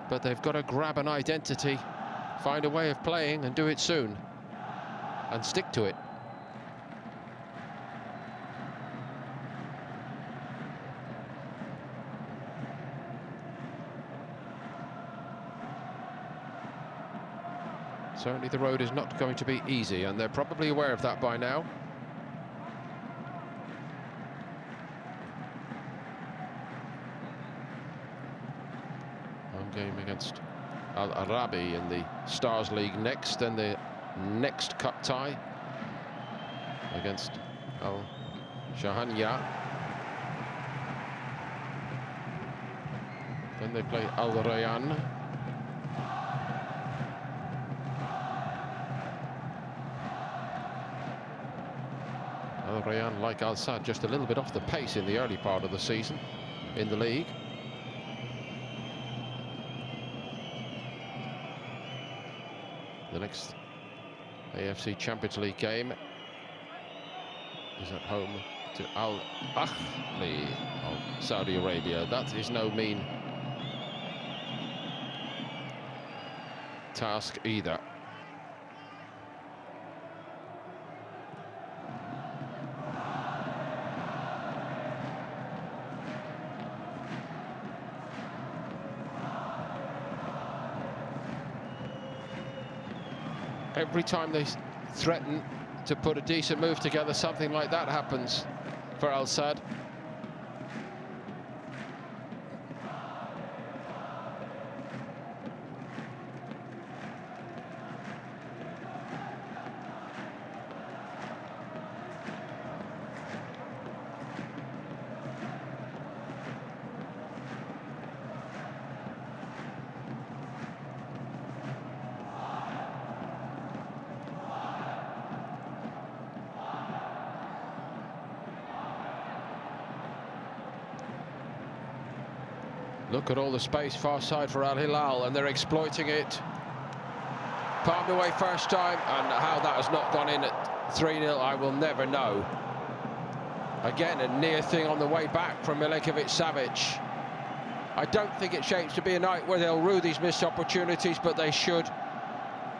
But they've got to grab an identity, find a way of playing and do it soon. And stick to it. Certainly the road is not going to be easy, and they're probably aware of that by now. Home game against Al-Arabi in the Stars League next, then the next cup tie against Al-Shahania. Then they play Al-Rayyan. Al-Rayyan, like Al-Sad, just a little bit off the pace in the early part of the season in the league. The next AFC Champions League game is at home to Al-Ahli of Saudi Arabia. That is no mean task either. Every time they threaten to put a decent move together, something like that happens for Al-Sad. Look at all the space far side for Al-Hilal, and they're exploiting it. Palmed away first time, and how that has not gone in at 3-0, I will never know. Again, a near thing on the way back from Milinkovic-Savic. I don't think it shapes to be a night where they'll rue these missed opportunities, but they should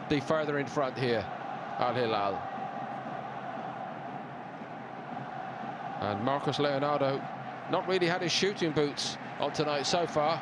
be further in front here, Al-Hilal. And Marcos Leonardo not really had his shooting boots on tonight so far.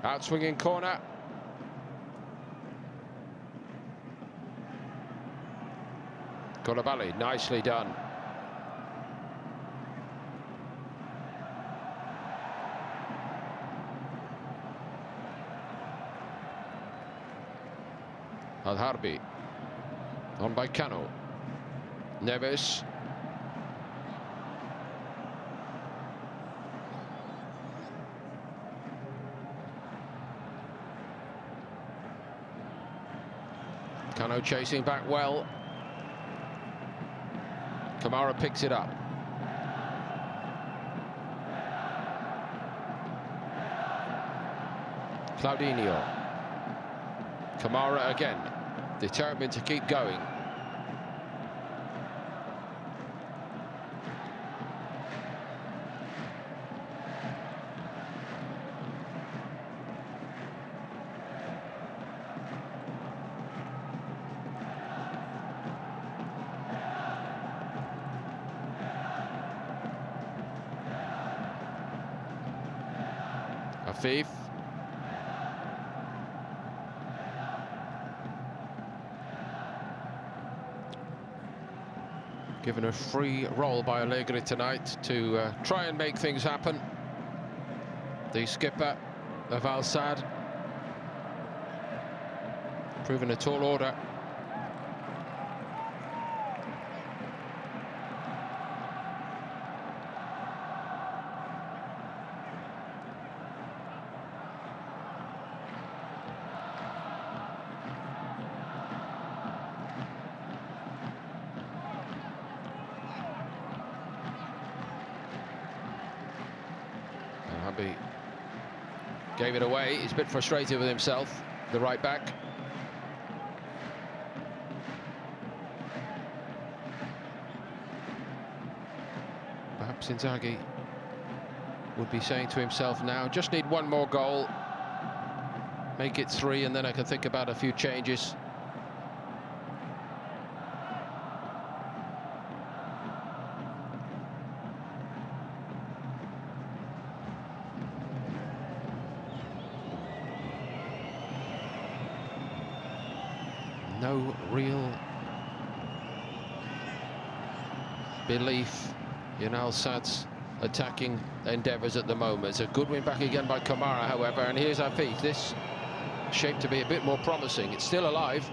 Outswinging corner. Koulibaly, nicely done. Al-Harbi, on by Cano. Neves. Cano chasing back well. Kamara picks it up. Claudinho. Kamara again, determined to keep going. Afif. Given a free roll by Allegri tonight to try and make things happen. The skipper of Al-Sadd, proven a tall order. Gave it away. He's a bit frustrated with himself, the right back. Perhaps Inzaghi would be saying to himself now, just need one more goal, make it 3, and then I can think about a few changes. No real belief in Al-Sadd's attacking endeavours at the moment. It's a good win back again by Kamara, however, and here's Afif. This shaped to be a bit more promising. It's still alive.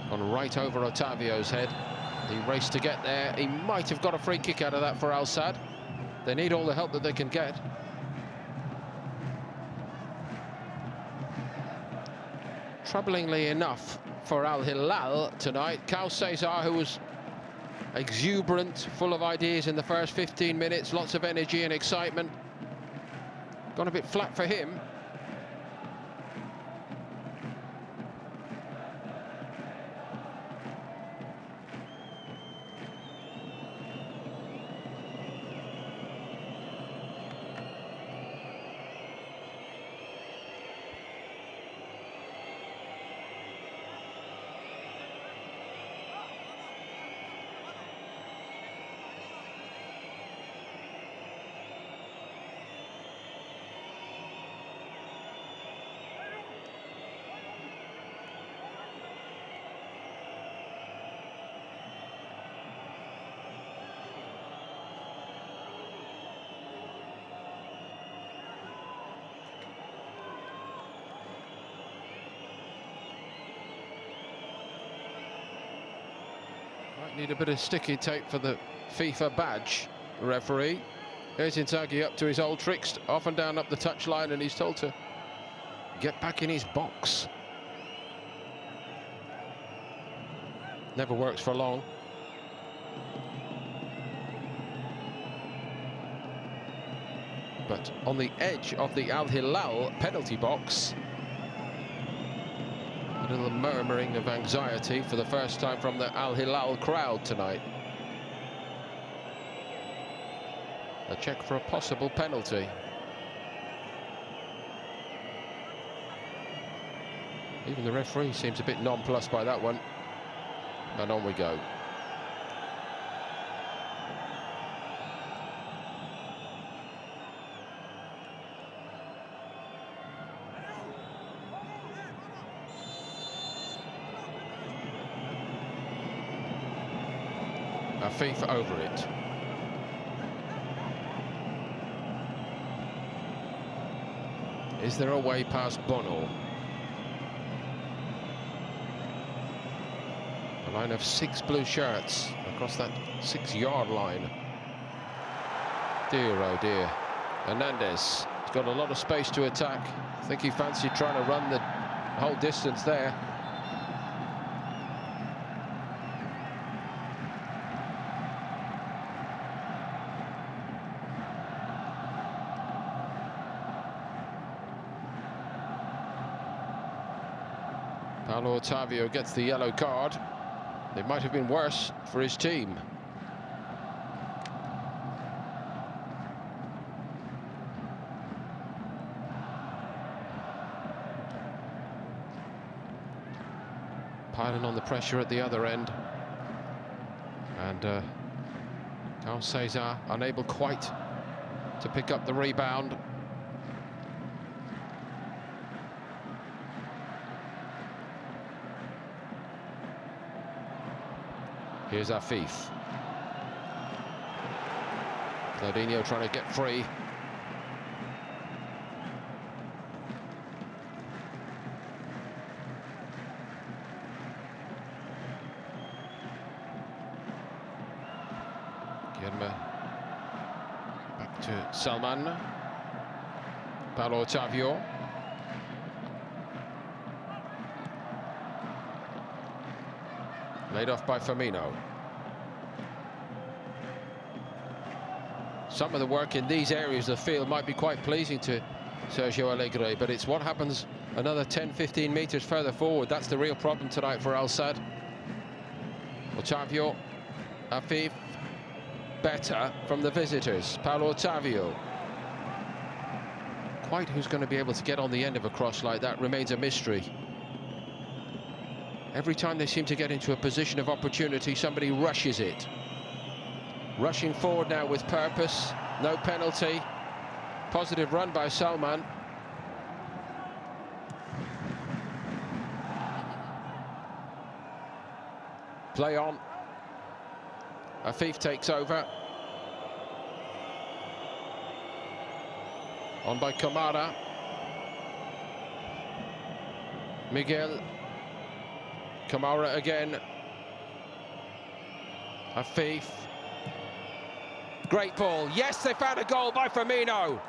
Gone right over Otavio's head. He raced to get there. He might have got a free kick out of that for Al-Sadd. They need all the help that they can get. Troublingly enough for Al-Hilal tonight, Cal Cesar, who was exuberant, full of ideas in the first 15 minutes, lots of energy and excitement, gone a bit flat for him. Might need a bit of sticky tape for the FIFA badge, referee. There's Inzaghi up to his old tricks, off and down up the touchline, and he's told to get back in his box. Never works for long. But on the edge of the Al-Hilal penalty box, a little murmuring of anxiety for the first time from the Al-Hilal crowd tonight. A check for a possible penalty. Even the referee seems a bit nonplussed by that one. And on we go. Afif over it. Is there a way past Bono? A line of 6 blue shirts across that 6-yard line. Dear, oh dear. Hernandez has got a lot of space to attack. I think he fancied trying to run the whole distance there. Paulo Otavio gets the yellow card. It might have been worse for his team. Piling on the pressure at the other end. And Carl Cesar unable quite to pick up the rebound. Here's Afif. Claudinho trying to get free. Guillermo. Back to Salman. Paulo Otavio. Laid off by Firmino. Some of the work in these areas of the field might be quite pleasing to Sergio Alegre, but it's what happens another 10-15 metres further forward. That's the real problem tonight for Al Sadd. Otavio, Afif, better from the visitors. Paulo Otavio. Quite who's going to be able to get on the end of a cross like that remains a mystery. Every time they seem to get into a position of opportunity, somebody rushes it. Rushing forward now with purpose, no penalty. Positive run by Salman. Play on. Afif takes over. On by Kamara. Miguel. Kamara again. Afif. Great ball. Yes, they found a goal by Firmino.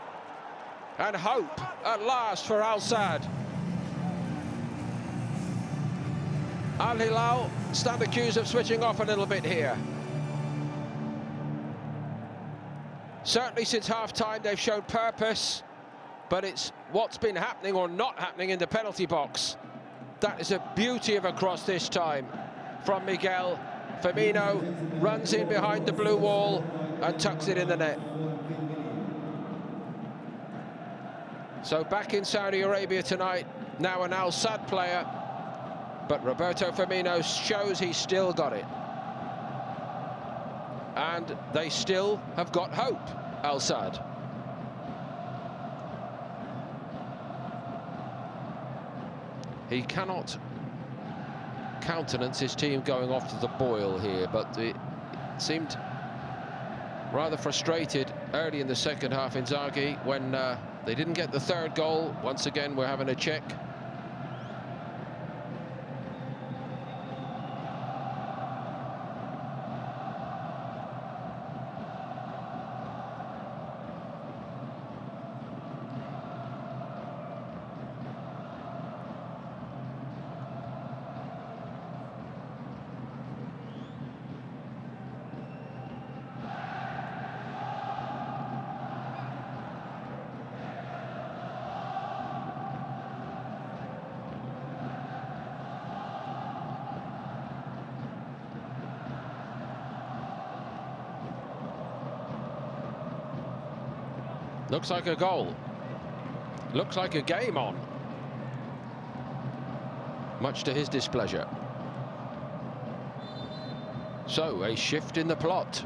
And hope at last for Al Sadd. Al-Hilal stand accused of switching off a little bit here. Certainly since half-time they've shown purpose, but it's what's been happening or not happening in the penalty box. That is a beauty of a cross this time from Miguel. Firmino runs in behind the blue wall and tucks it in the net. So back in Saudi Arabia tonight, now an Al Sadd player, but Roberto Firmino shows he's still got it. And they still have got hope, Al Sadd. He cannot countenance his team going off to the boil here, but it seemed rather frustrated early in the second half, Inzaghi, when they didn't get the third goal. Once again, we're having a check. Looks like a goal. Looks like a game on. Much to his displeasure. So, a shift in the plot.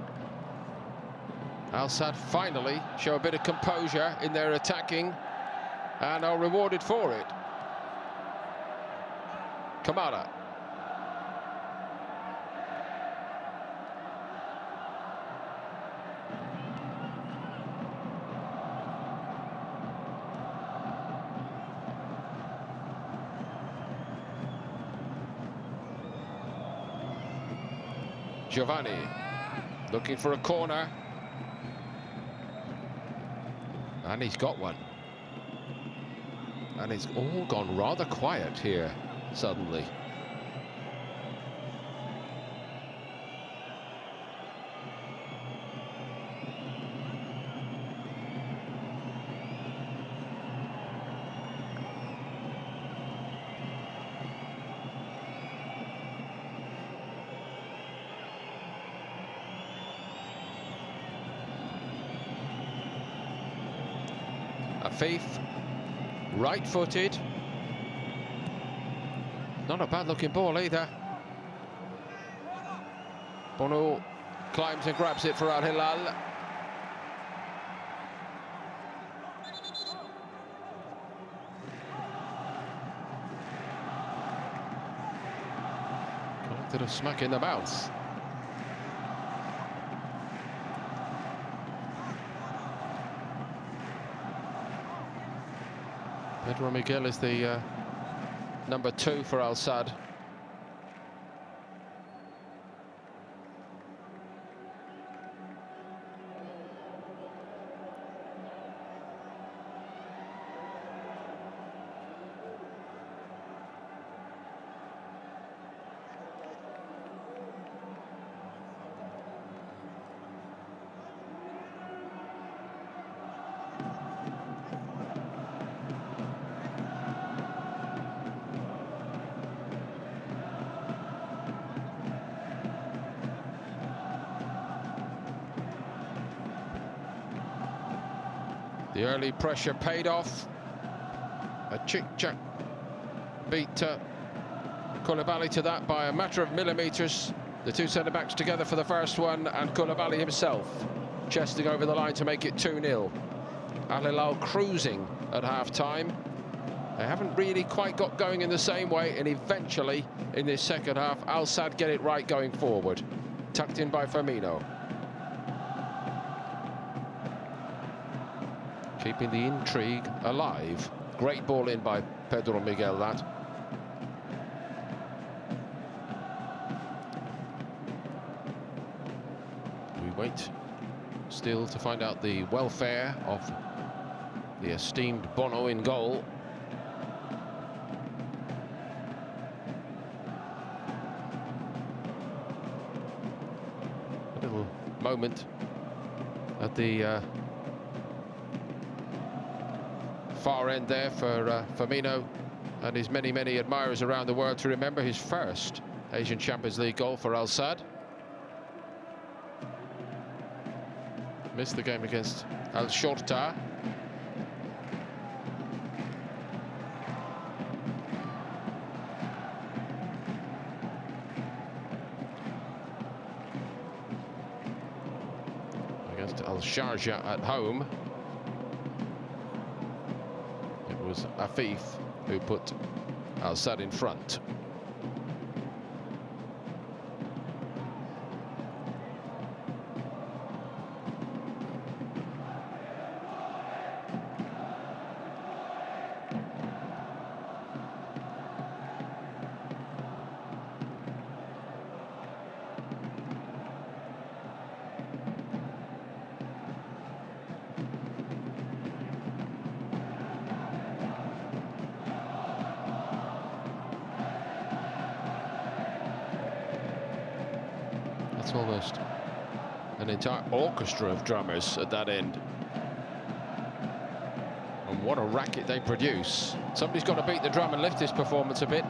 Al Sadd finally show a bit of composure in their attacking and are rewarded for it. Kamara. Giovanni looking for a corner. And he's got one. And it's all gone rather quiet here, suddenly. Afif, right-footed. Not a bad-looking ball either. Bono climbs and grabs it for Al-Hilal. Collected a smack in the mouth. Pedro Miguel is the number 2 for Al-Sadd. The early pressure paid off. A chick-chack beat Koulibaly to that by a matter of millimetres. The two centre-backs together for the first one, and Koulibaly himself chesting over the line to make it 2-0. Al-Hilal cruising at half-time. They haven't really quite got going in the same way, and eventually, in this second half, Al-Sadd get it right going forward. Tucked in by Firmino. Keeping the intrigue alive. Great ball in by Pedro Miguel, that. We wait still to find out the welfare of the esteemed Bono in goal. A little moment at the far end there for Firmino and his many admirers around the world to remember his first Asian Champions League goal for Al-Sadd. Missed the game against Al-Shorta. Against Al-Sharjah at home. It was Afif who put Al-Sadd in front. It's almost an entire orchestra of drummers at that end. And what a racket they produce. Somebody's got to beat the drum and lift this performance a bit.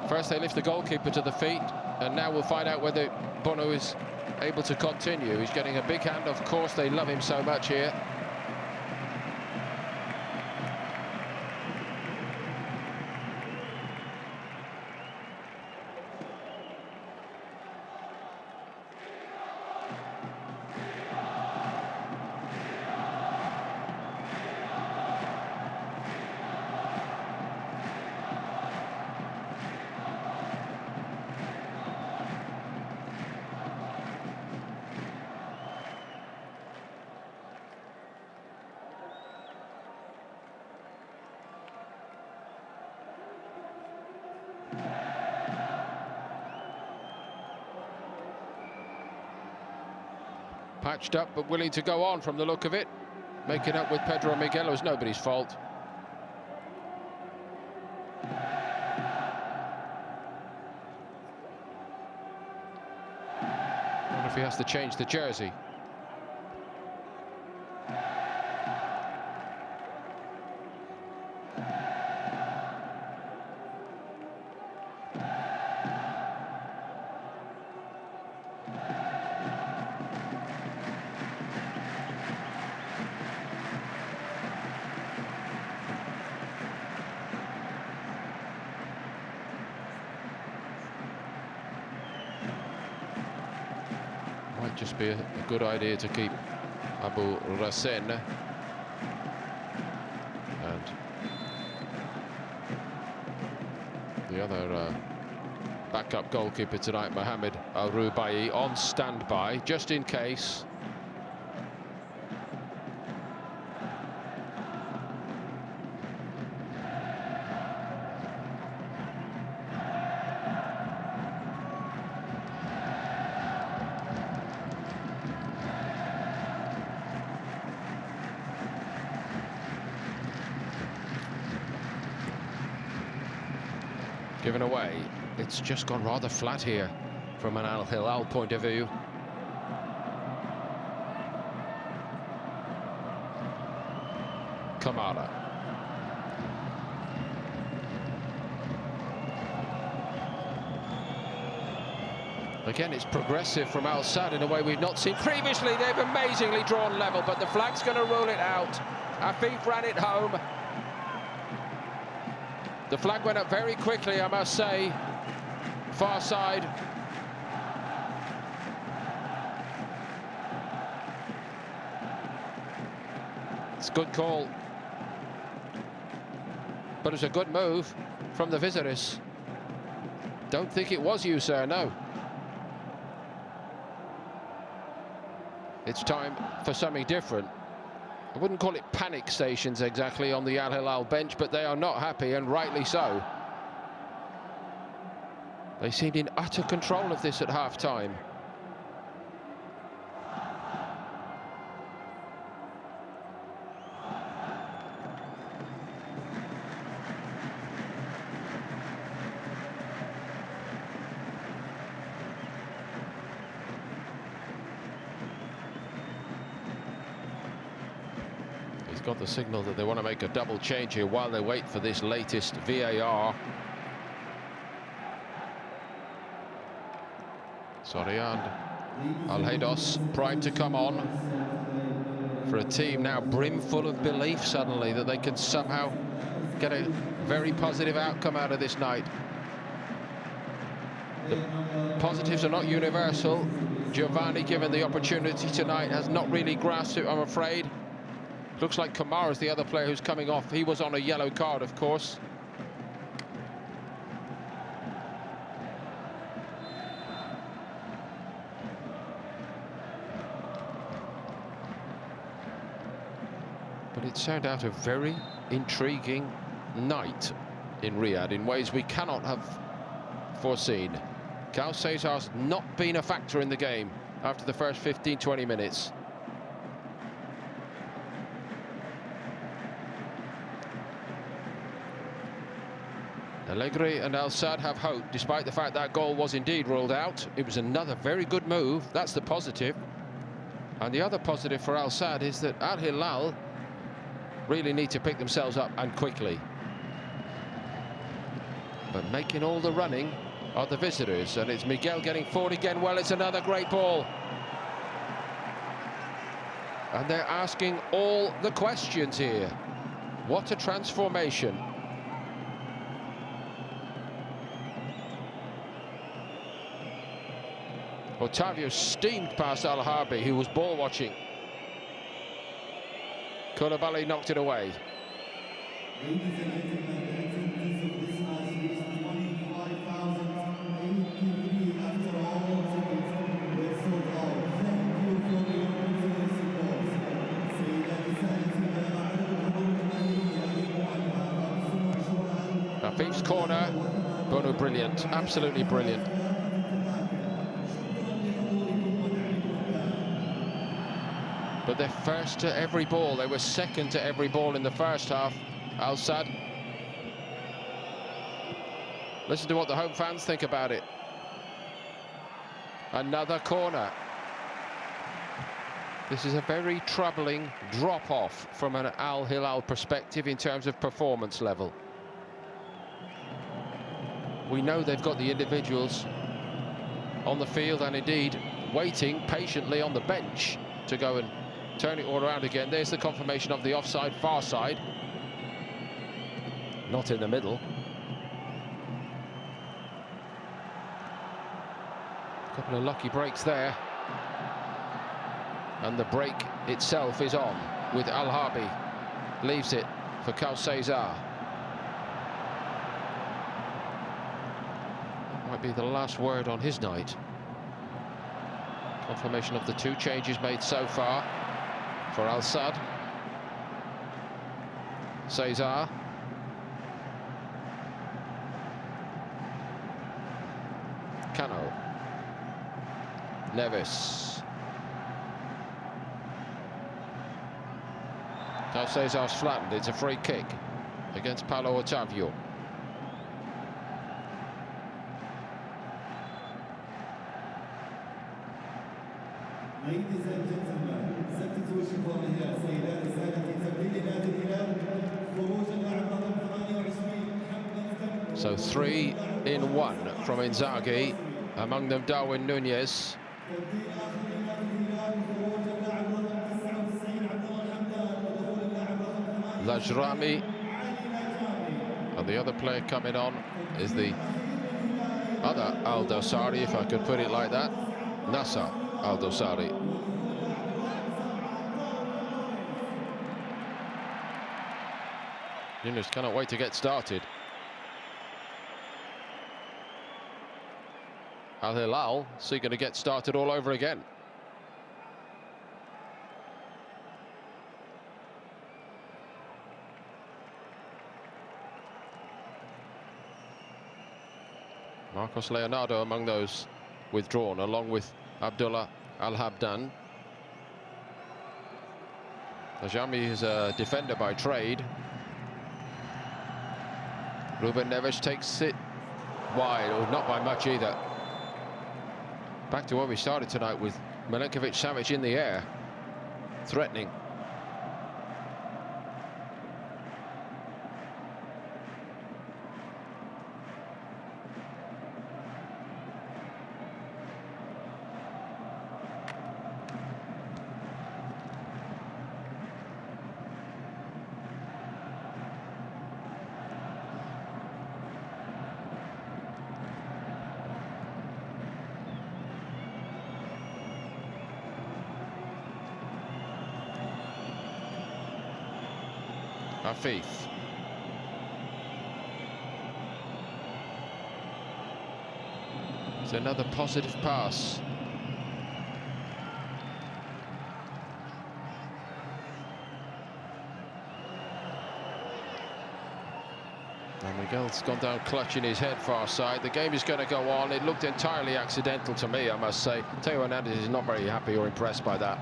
First they lift the goalkeeper to the feet, and now we'll find out whether Bono is able to continue. He's getting a big hand, of course, they love him so much here. Patched up, but willing to go on from the look of it. Making up with Pedro Miguel. It was nobody's fault. I wonder if he has to change the jersey. Might just be a good idea to keep Abu Rasen. And the other backup goalkeeper tonight, Mohamed Al-Rubai, on standby, just in case. Given away. It's just gone rather flat here from an Al-Hilal point of view. Kamara. Again, it's progressive from Al-Sadd in a way we've not seen previously. They've amazingly drawn level, but the flag's going to rule it out. Afif ran it home. The flag went up very quickly, I must say. Far side. It's a good call. But it's a good move from the visitors. Don't think it was you, sir, no. It's time for something different. I wouldn't call it panic stations exactly on the Al-Hilal bench, but they are not happy, and rightly so. They seemed in utter control of this at half-time. Got the signal that they want to make a double change here while they wait for this latest VAR. Sorian Al-Hados primed to come on for a team now brimful of belief suddenly that they can somehow get a very positive outcome out of this night. The positives are not universal. Giovanni, given the opportunity tonight, has not really grasped it, I'm afraid. Looks like Kamara's the other player who's coming off. He was on a yellow card, of course. But it turned out a very intriguing night in Riyadh in ways we cannot have foreseen. Cal Cesar's not been a factor in the game after the first 15-20 minutes. Allegri and Al-Sadd have hope, despite the fact that goal was indeed ruled out. It was another very good move. That's the positive. And the other positive for Al-Sadd is that Al-Hilal really need to pick themselves up, and quickly. But making all the running are the visitors, and it's Miguel getting forward again. Well, it's another great ball. And they're asking all the questions here. What a transformation. Otavio steamed past Al-Harbi, who was ball watching. Koulibaly knocked it away. Afif's corner, Bono brilliant, absolutely brilliant. But they're first to every ball. They were second to every ball in the first half, Al-Sadd. Listen to what the home fans think about it. Another corner. This is a very troubling drop-off from an Al-Hilal perspective in terms of performance level. We know they've got the individuals on the field and indeed waiting patiently on the bench to go and turn it all around again. There's the confirmation of the offside, far side. Not in the middle. A couple of lucky breaks there. And the break itself is on with Al-Harbi. Leaves it for Cesar. Might be the last word on his night. Confirmation of the 2 changes made so far for Al-Sadd. Cesar. Cano. Neves. Now Cesar's flattened. It's a free kick against Paulo Otavio. Ladies and gentlemen, substitution for الهلال سيدات السادة في تبديل نادي الهلال خروج اللاعب رقم 28 So 3 in 1 from Inzaghi, among them Darwin Núñez. Lajrami, and the other player coming on is the other Al-Dosari, if I could put it like that, Nasser Al-Dosari. Yunus cannot wait to get started. Al-Hilal seeking to get started all over again. Marcos Leonardo among those withdrawn, along with Abdullah Al-Habdan. Najami is a defender by trade. Ruben Neves takes it wide, or not by much either. Back to where we started tonight with Milenkovic-Savic in the air, threatening. Afif. It's another positive pass. And Miguel's gone down clutching his head far side. The game is going to go on. It looked entirely accidental to me, I must say. Teo Hernandez is not very happy or impressed by that.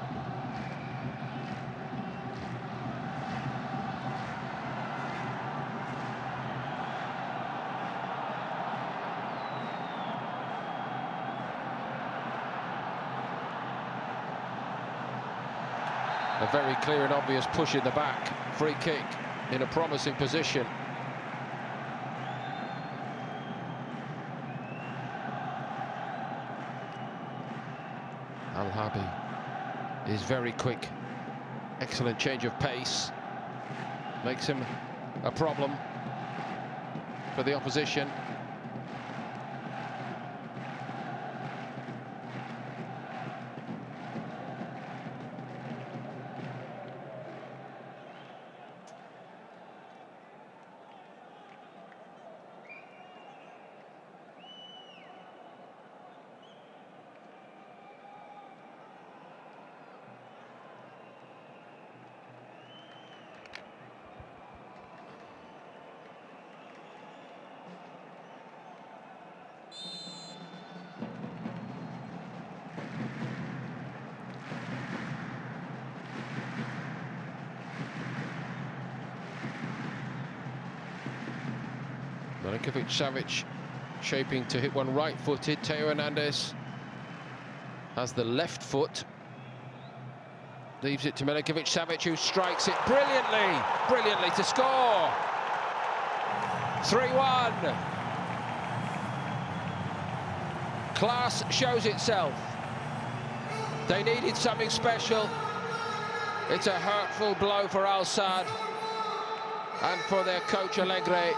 A very clear and obvious push in the back. Free kick in a promising position. Al-Harbi is very quick. Excellent change of pace. Makes him a problem for the opposition. Milinkovic-Savic shaping to hit one right-footed. Theo Hernandez has the left foot. Leaves it to Milinkovic-Savic, who strikes it brilliantly to score. 3-1. Class shows itself. They needed something special. It's a hurtful blow for Al Sadd and for their coach Allegri.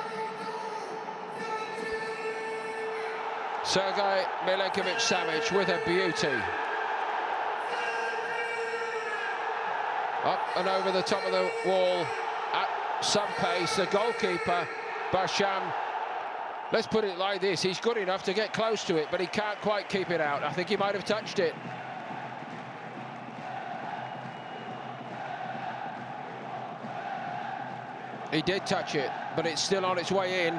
Sergei Milinkovic-Savic with a beauty. Up and over the top of the wall at some pace. The goalkeeper, Basham, let's put it like this, he's good enough to get close to it, but he can't quite keep it out. I think he might have touched it. He did touch it, but it's still on its way in.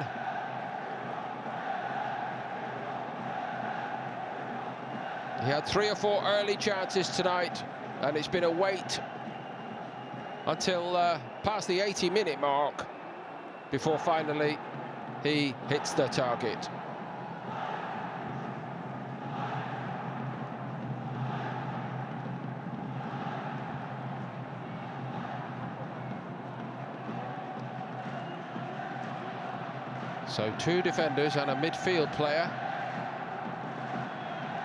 He had 3 or 4 early chances tonight, and it's been a wait until past the 80-minute mark before finally he hits the target. So 2 defenders and a midfield player.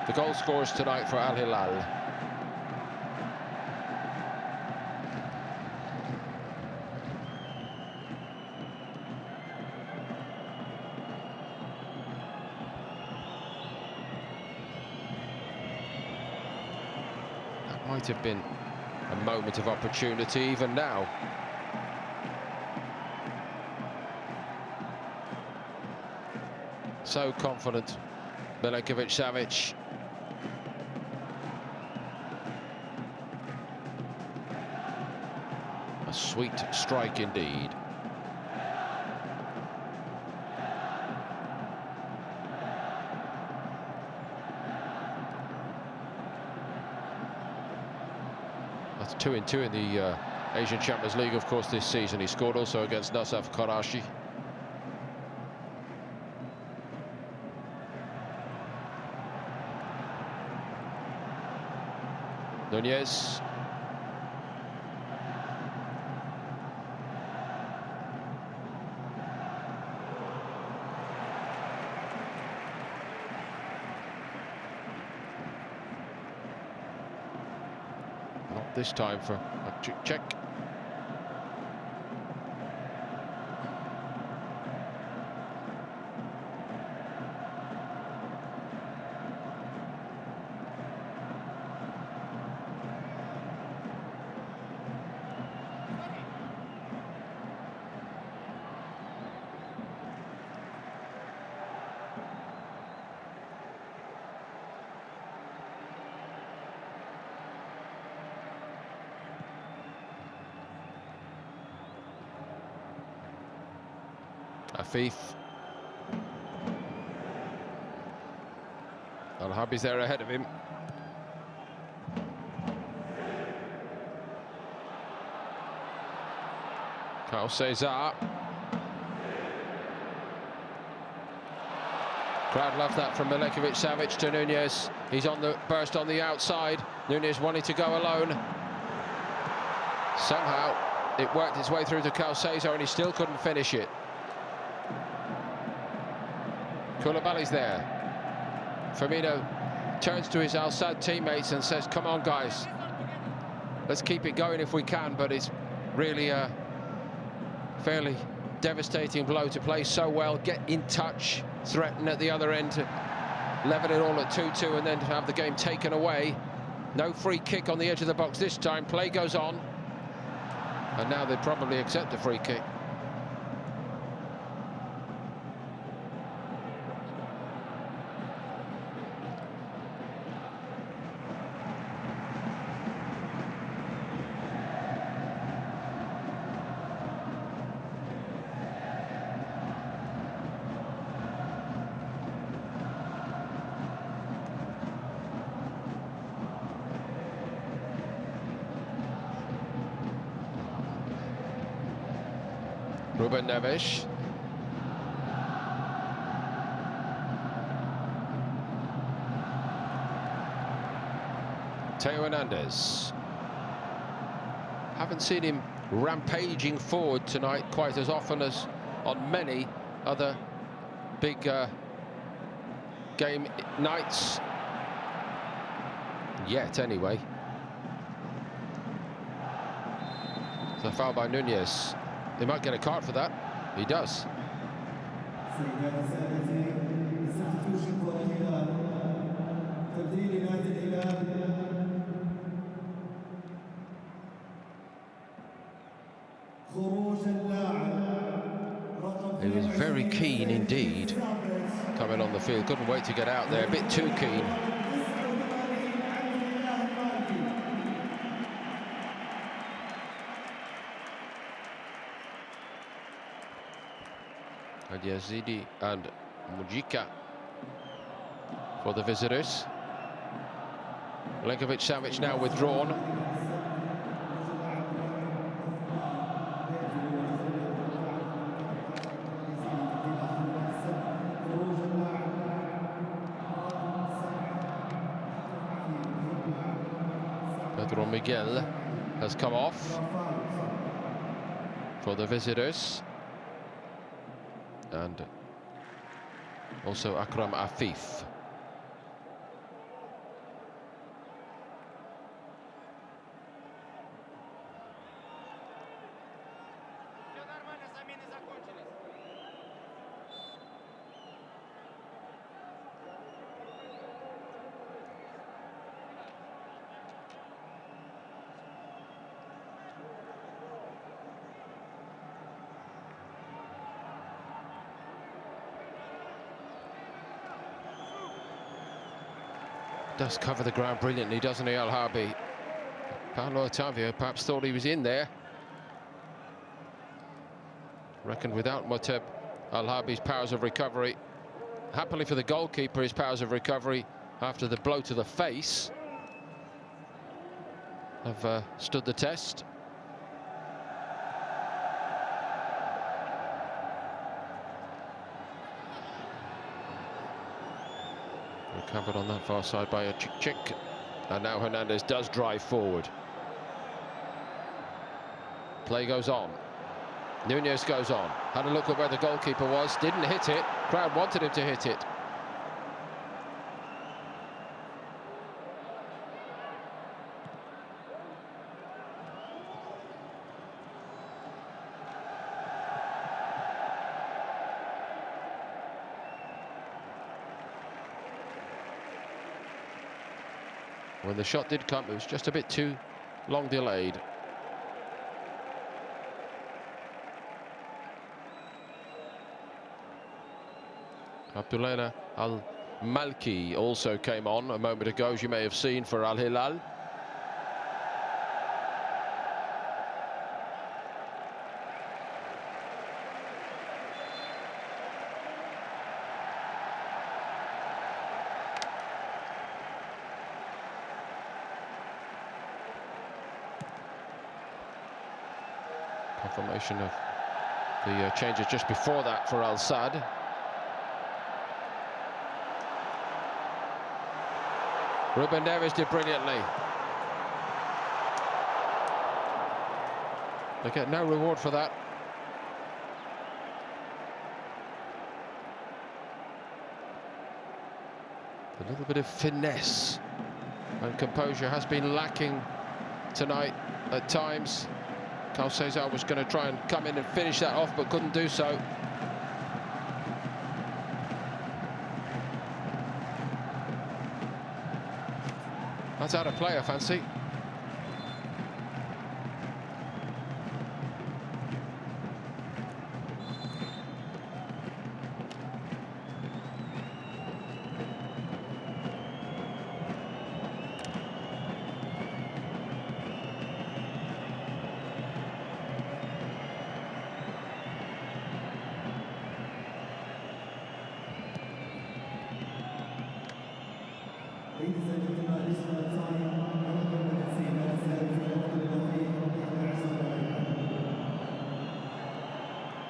The goal scorers tonight for Al-Hilal. That might have been a moment of opportunity even now. So confident, Milinkovic-Savic. A sweet strike indeed. That's 2 in 2 in the Asian Champions League, of course, this season. He scored also against Nasaf Karachi. Nunez. Not this time for a check. Afif. Al-Habi's there ahead of him. Kyle Cesar. Crowd love that from Milinkovic-Savic to Nunez. He's on the burst on the outside. Nunez wanted to go alone. Somehow it worked its way through to Kyle Cesar and he still couldn't finish it. Koulibaly's there. Firmino turns to his Al Sadd teammates and says, come on guys, let's keep it going if we can, but it's really a fairly devastating blow to play so well, get in touch, threaten at the other end to level it all at 2-2 and then to have the game taken away. No free kick on the edge of the box this time, play goes on, and now they probably accept the free kick. Ruben Neves. Theo Hernandez. Haven't seen him rampaging forward tonight quite as often as on many other big game nights. Yet, anyway. So foul by Nunez. He might get a card for that. He does. Substitution for Al-Hilal. تبديل نادي الهلال. خروج اللاعب رقم. He was very keen indeed coming on the field. Couldn't wait to get out there. A bit too keen. And Yazidi and Mujica for the visitors. Milinkovic-Savic now withdrawn. Pedro Miguel has come off for the visitors. And also Akram Afif. Does cover the ground brilliantly, doesn't he, Al-Harbi? Paulo Otavio perhaps thought he was in there. Reckoned without Moteb, Al-Harbi's powers of recovery. Happily for the goalkeeper, his powers of recovery after the blow to the face have stood the test. Recovered on that far side by a Chick. And now Hernandez does drive forward. Play goes on. Nunez goes on. Had a look at where the goalkeeper was. Didn't hit it. Crowd wanted him to hit it. When the shot did come, it was just a bit too long delayed. Abdullah Al-Malki also came on a moment ago, as you may have seen, for Al-Hilal. Confirmation of the changes just before that for Al Sadd. Ruben Neves did brilliantly. They get no reward for that. A little bit of finesse and composure has been lacking tonight at times. Carl Cesar was going to try and come in and finish that off, but couldn't do so. That's out of play, I fancy.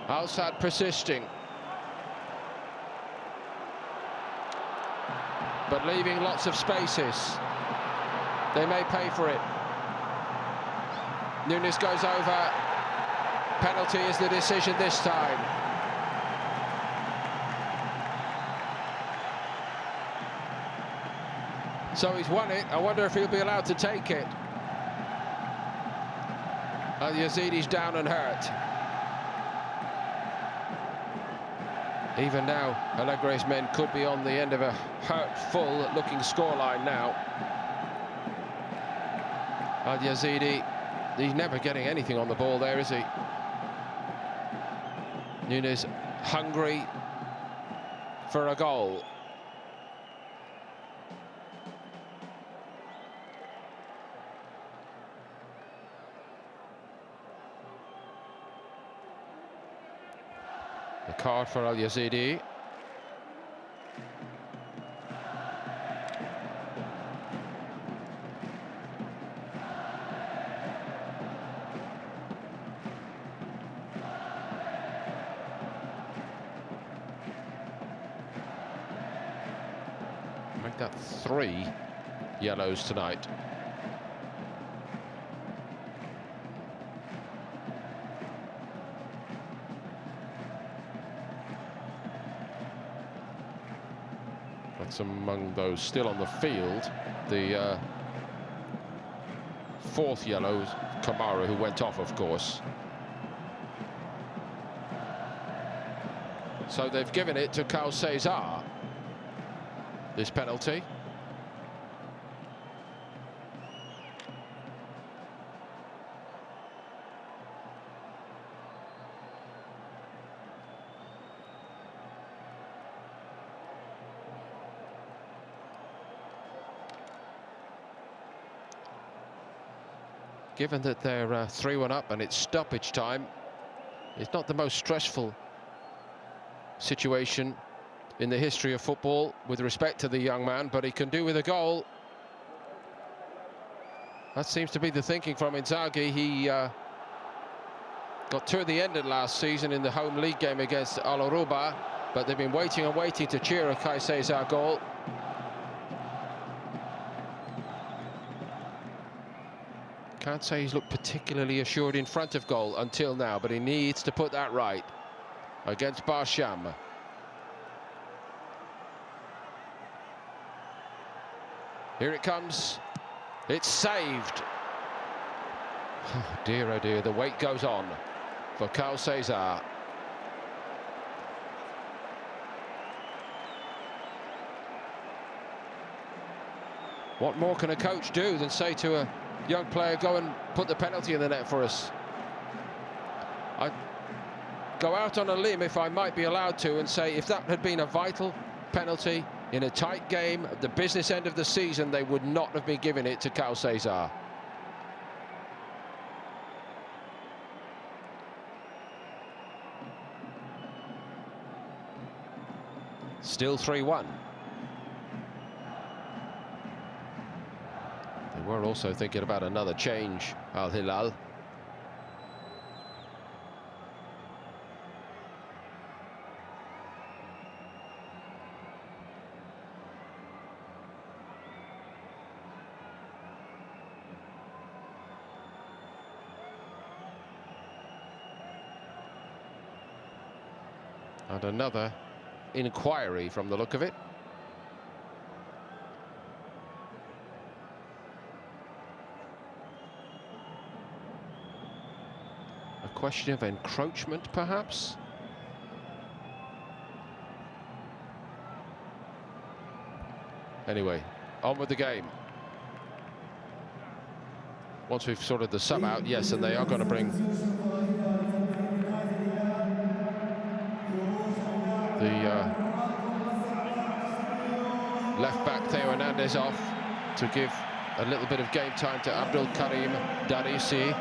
Al Sadd persisting, but leaving lots of spaces. They may pay for it. Nunes goes over. Penalty is the decision this time. So he's won it. I wonder if he'll be allowed to take it. Al-Yazidi's down and hurt. Even now, Allegri's men could be on the end of a hurtful-looking scoreline now. Al-Yazidi, he's never getting anything on the ball there, is he? Nunes hungry for a goal. The card for Al-Yazidi. Make that 3 yellows tonight. That's among those still on the field. The 4th yellow, Kamara, who went off, of course. So they've given it to Carl Cesar, this penalty. Given that they're 3-1 up and it's stoppage time, it's not the most stressful situation in the history of football with respect to the young man, but he can do with a goal. That seems to be the thinking from Inzaghi. He got 2 at the end of last season in the home league game against Al-Arouba, but they've been waiting and waiting to cheer a Kai Cesar goal. Can't say he's looked particularly assured in front of goal until now, but he needs to put that right against Barsham. Here it comes. It's saved. Oh dear, the wait goes on for Carl Cesar. What more can a coach do than say to a young player, go and put the penalty in the net for us? I'd go out on a limb, if I might be allowed to, and say if that had been a vital penalty in a tight game at the business end of the season, they would not have been giving it to Carl Cesar. Still 3-1. They were also thinking about another change, Al-Hilal. And another inquiry from the look of it. A question of encroachment, perhaps? Anyway, on with the game. Once we've sorted the sub out, yes, and they are going to bring the left back Theo Hernandez off to give a little bit of game time to Abdul Karim Darisi.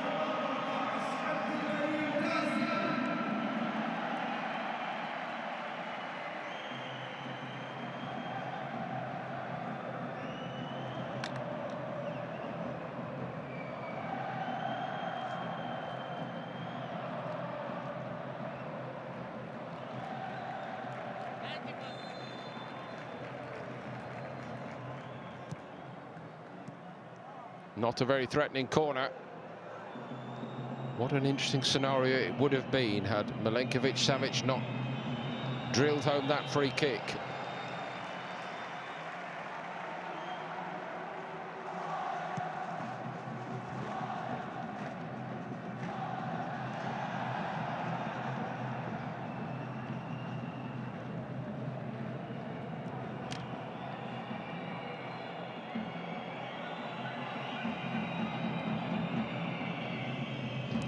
Not a very threatening corner. What an interesting scenario it would have been had Milenkovic-Savic not drilled home that free kick.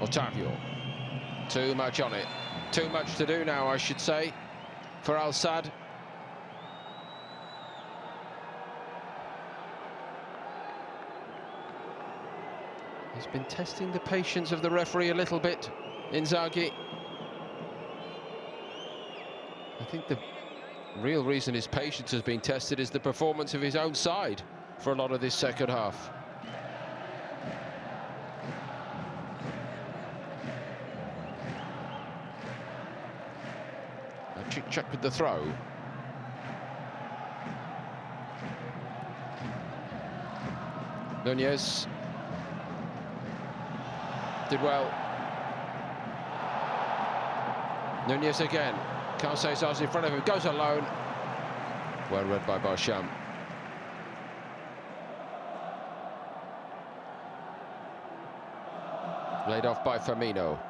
Otavio, too much on it. Too much to do now, I should say, for Al-Sadd. He's been testing the patience of the referee a little bit, Inzaghi. I think the real reason his patience has been tested is the performance of his own side for a lot of this second half. Check with the throw. Nunez did well. Nunez again. Can't say Cesar's in front of him. Goes alone. Well read by Barsham. Laid off by Firmino.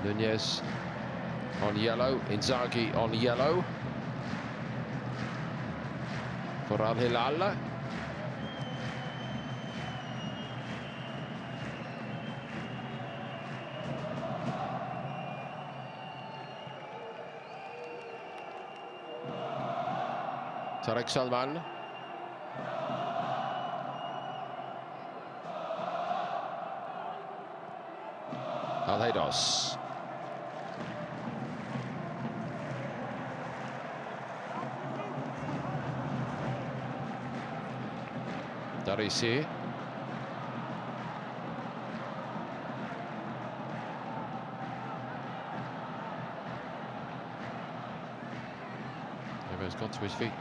Nunez on yellow, Inzaghi on yellow for Al-Hilal. Tarek Salman. Al-Hilal. Darisi. Neves got to his feet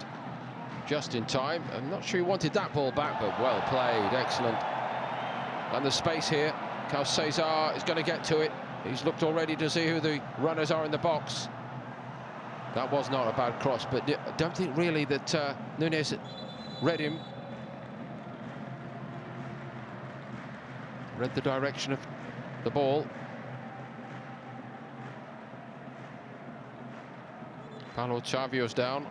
just in time. I'm not sure he wanted that ball back, but well played, excellent. And the space here, Carl Cesar is going to get to it. He's looked already to see who the runners are in the box. That was not a bad cross, but I don't think really that Nunez read him. Read the direction of the ball. Paulo Otavio's down.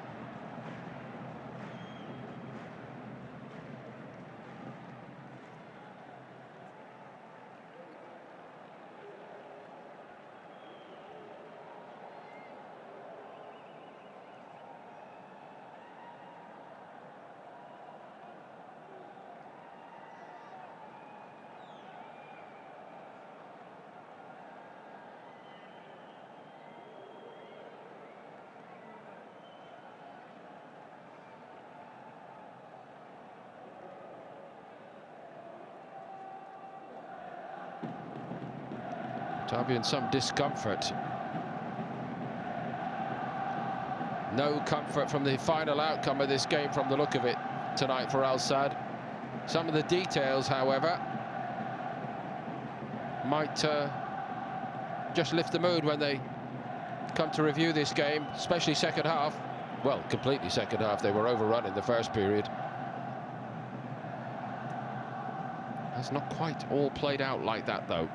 Otavio in some discomfort. No comfort from the final outcome of this game from the look of it tonight for Al-Sadd. Some of the details, however, might just lift the mood when they come to review this game, especially second half. Well, completely second half. They were overrun in the first period. It's not quite all played out like that, though.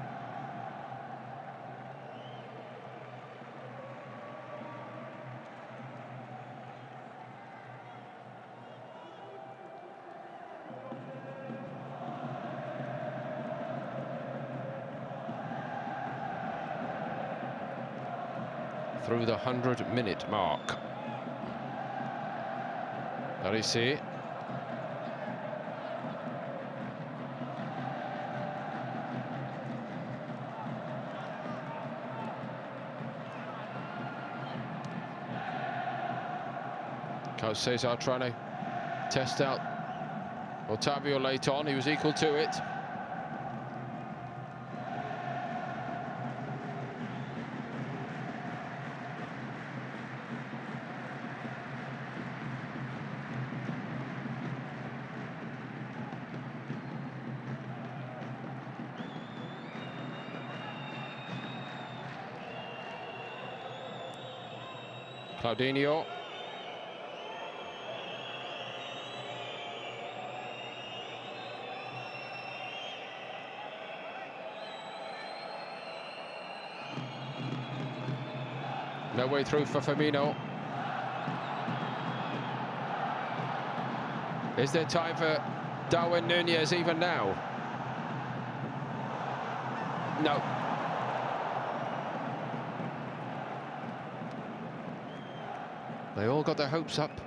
Through the 100-minute mark. Darisi. Carl Cesar trying to test out Otavio late on. He was equal to it. Claudinho. No way through for Firmino. Is there time for Darwin Núñez even now? No. They all got their hopes up.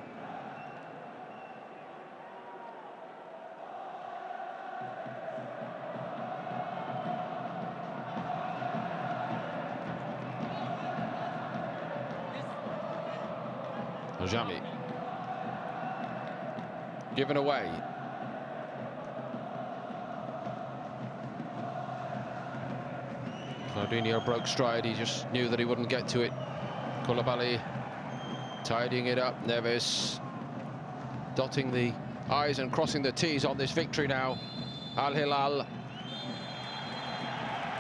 Jami. Given away. Claudinho broke stride. He just knew that he wouldn't get to it. Koulibaly tidying it up. Neves dotting the I's and crossing the T's on this victory now. Al-Hilal.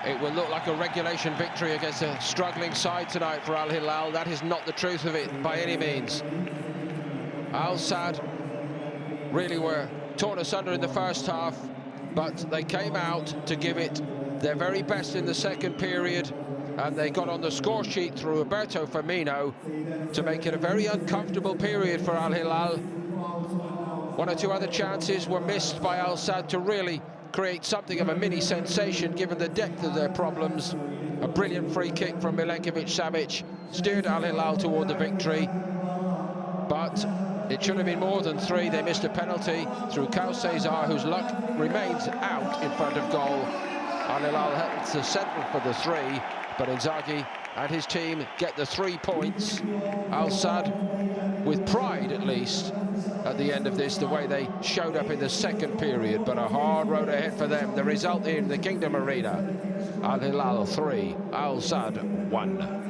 It will look like a regulation victory against a struggling side tonight for Al-Hilal. That is not the truth of it by any means. Al-Sadd really were torn asunder in the first half, but they came out to give it their very best in the second period, and they got on the score sheet through Roberto Firmino to make it a very uncomfortable period for Al-Hilal. One or two other chances were missed by Al-Sadd to really create something of a mini sensation given the depth of their problems. A brilliant free kick from Milenkovic-Savic steered Al-Hilal toward the victory, but it should have been more than three. They missed a penalty through Kau Cesar, whose luck remains out in front of goal. Al-Hilal had to settle for the three, but Inzaghi and his team get the 3 points. Al-Sadd with pride, at least, at the end of this, the way they showed up in the second period, but a hard road ahead for them. The result in the Kingdom Arena, Al-Hilal 3, Al-Sadd 1.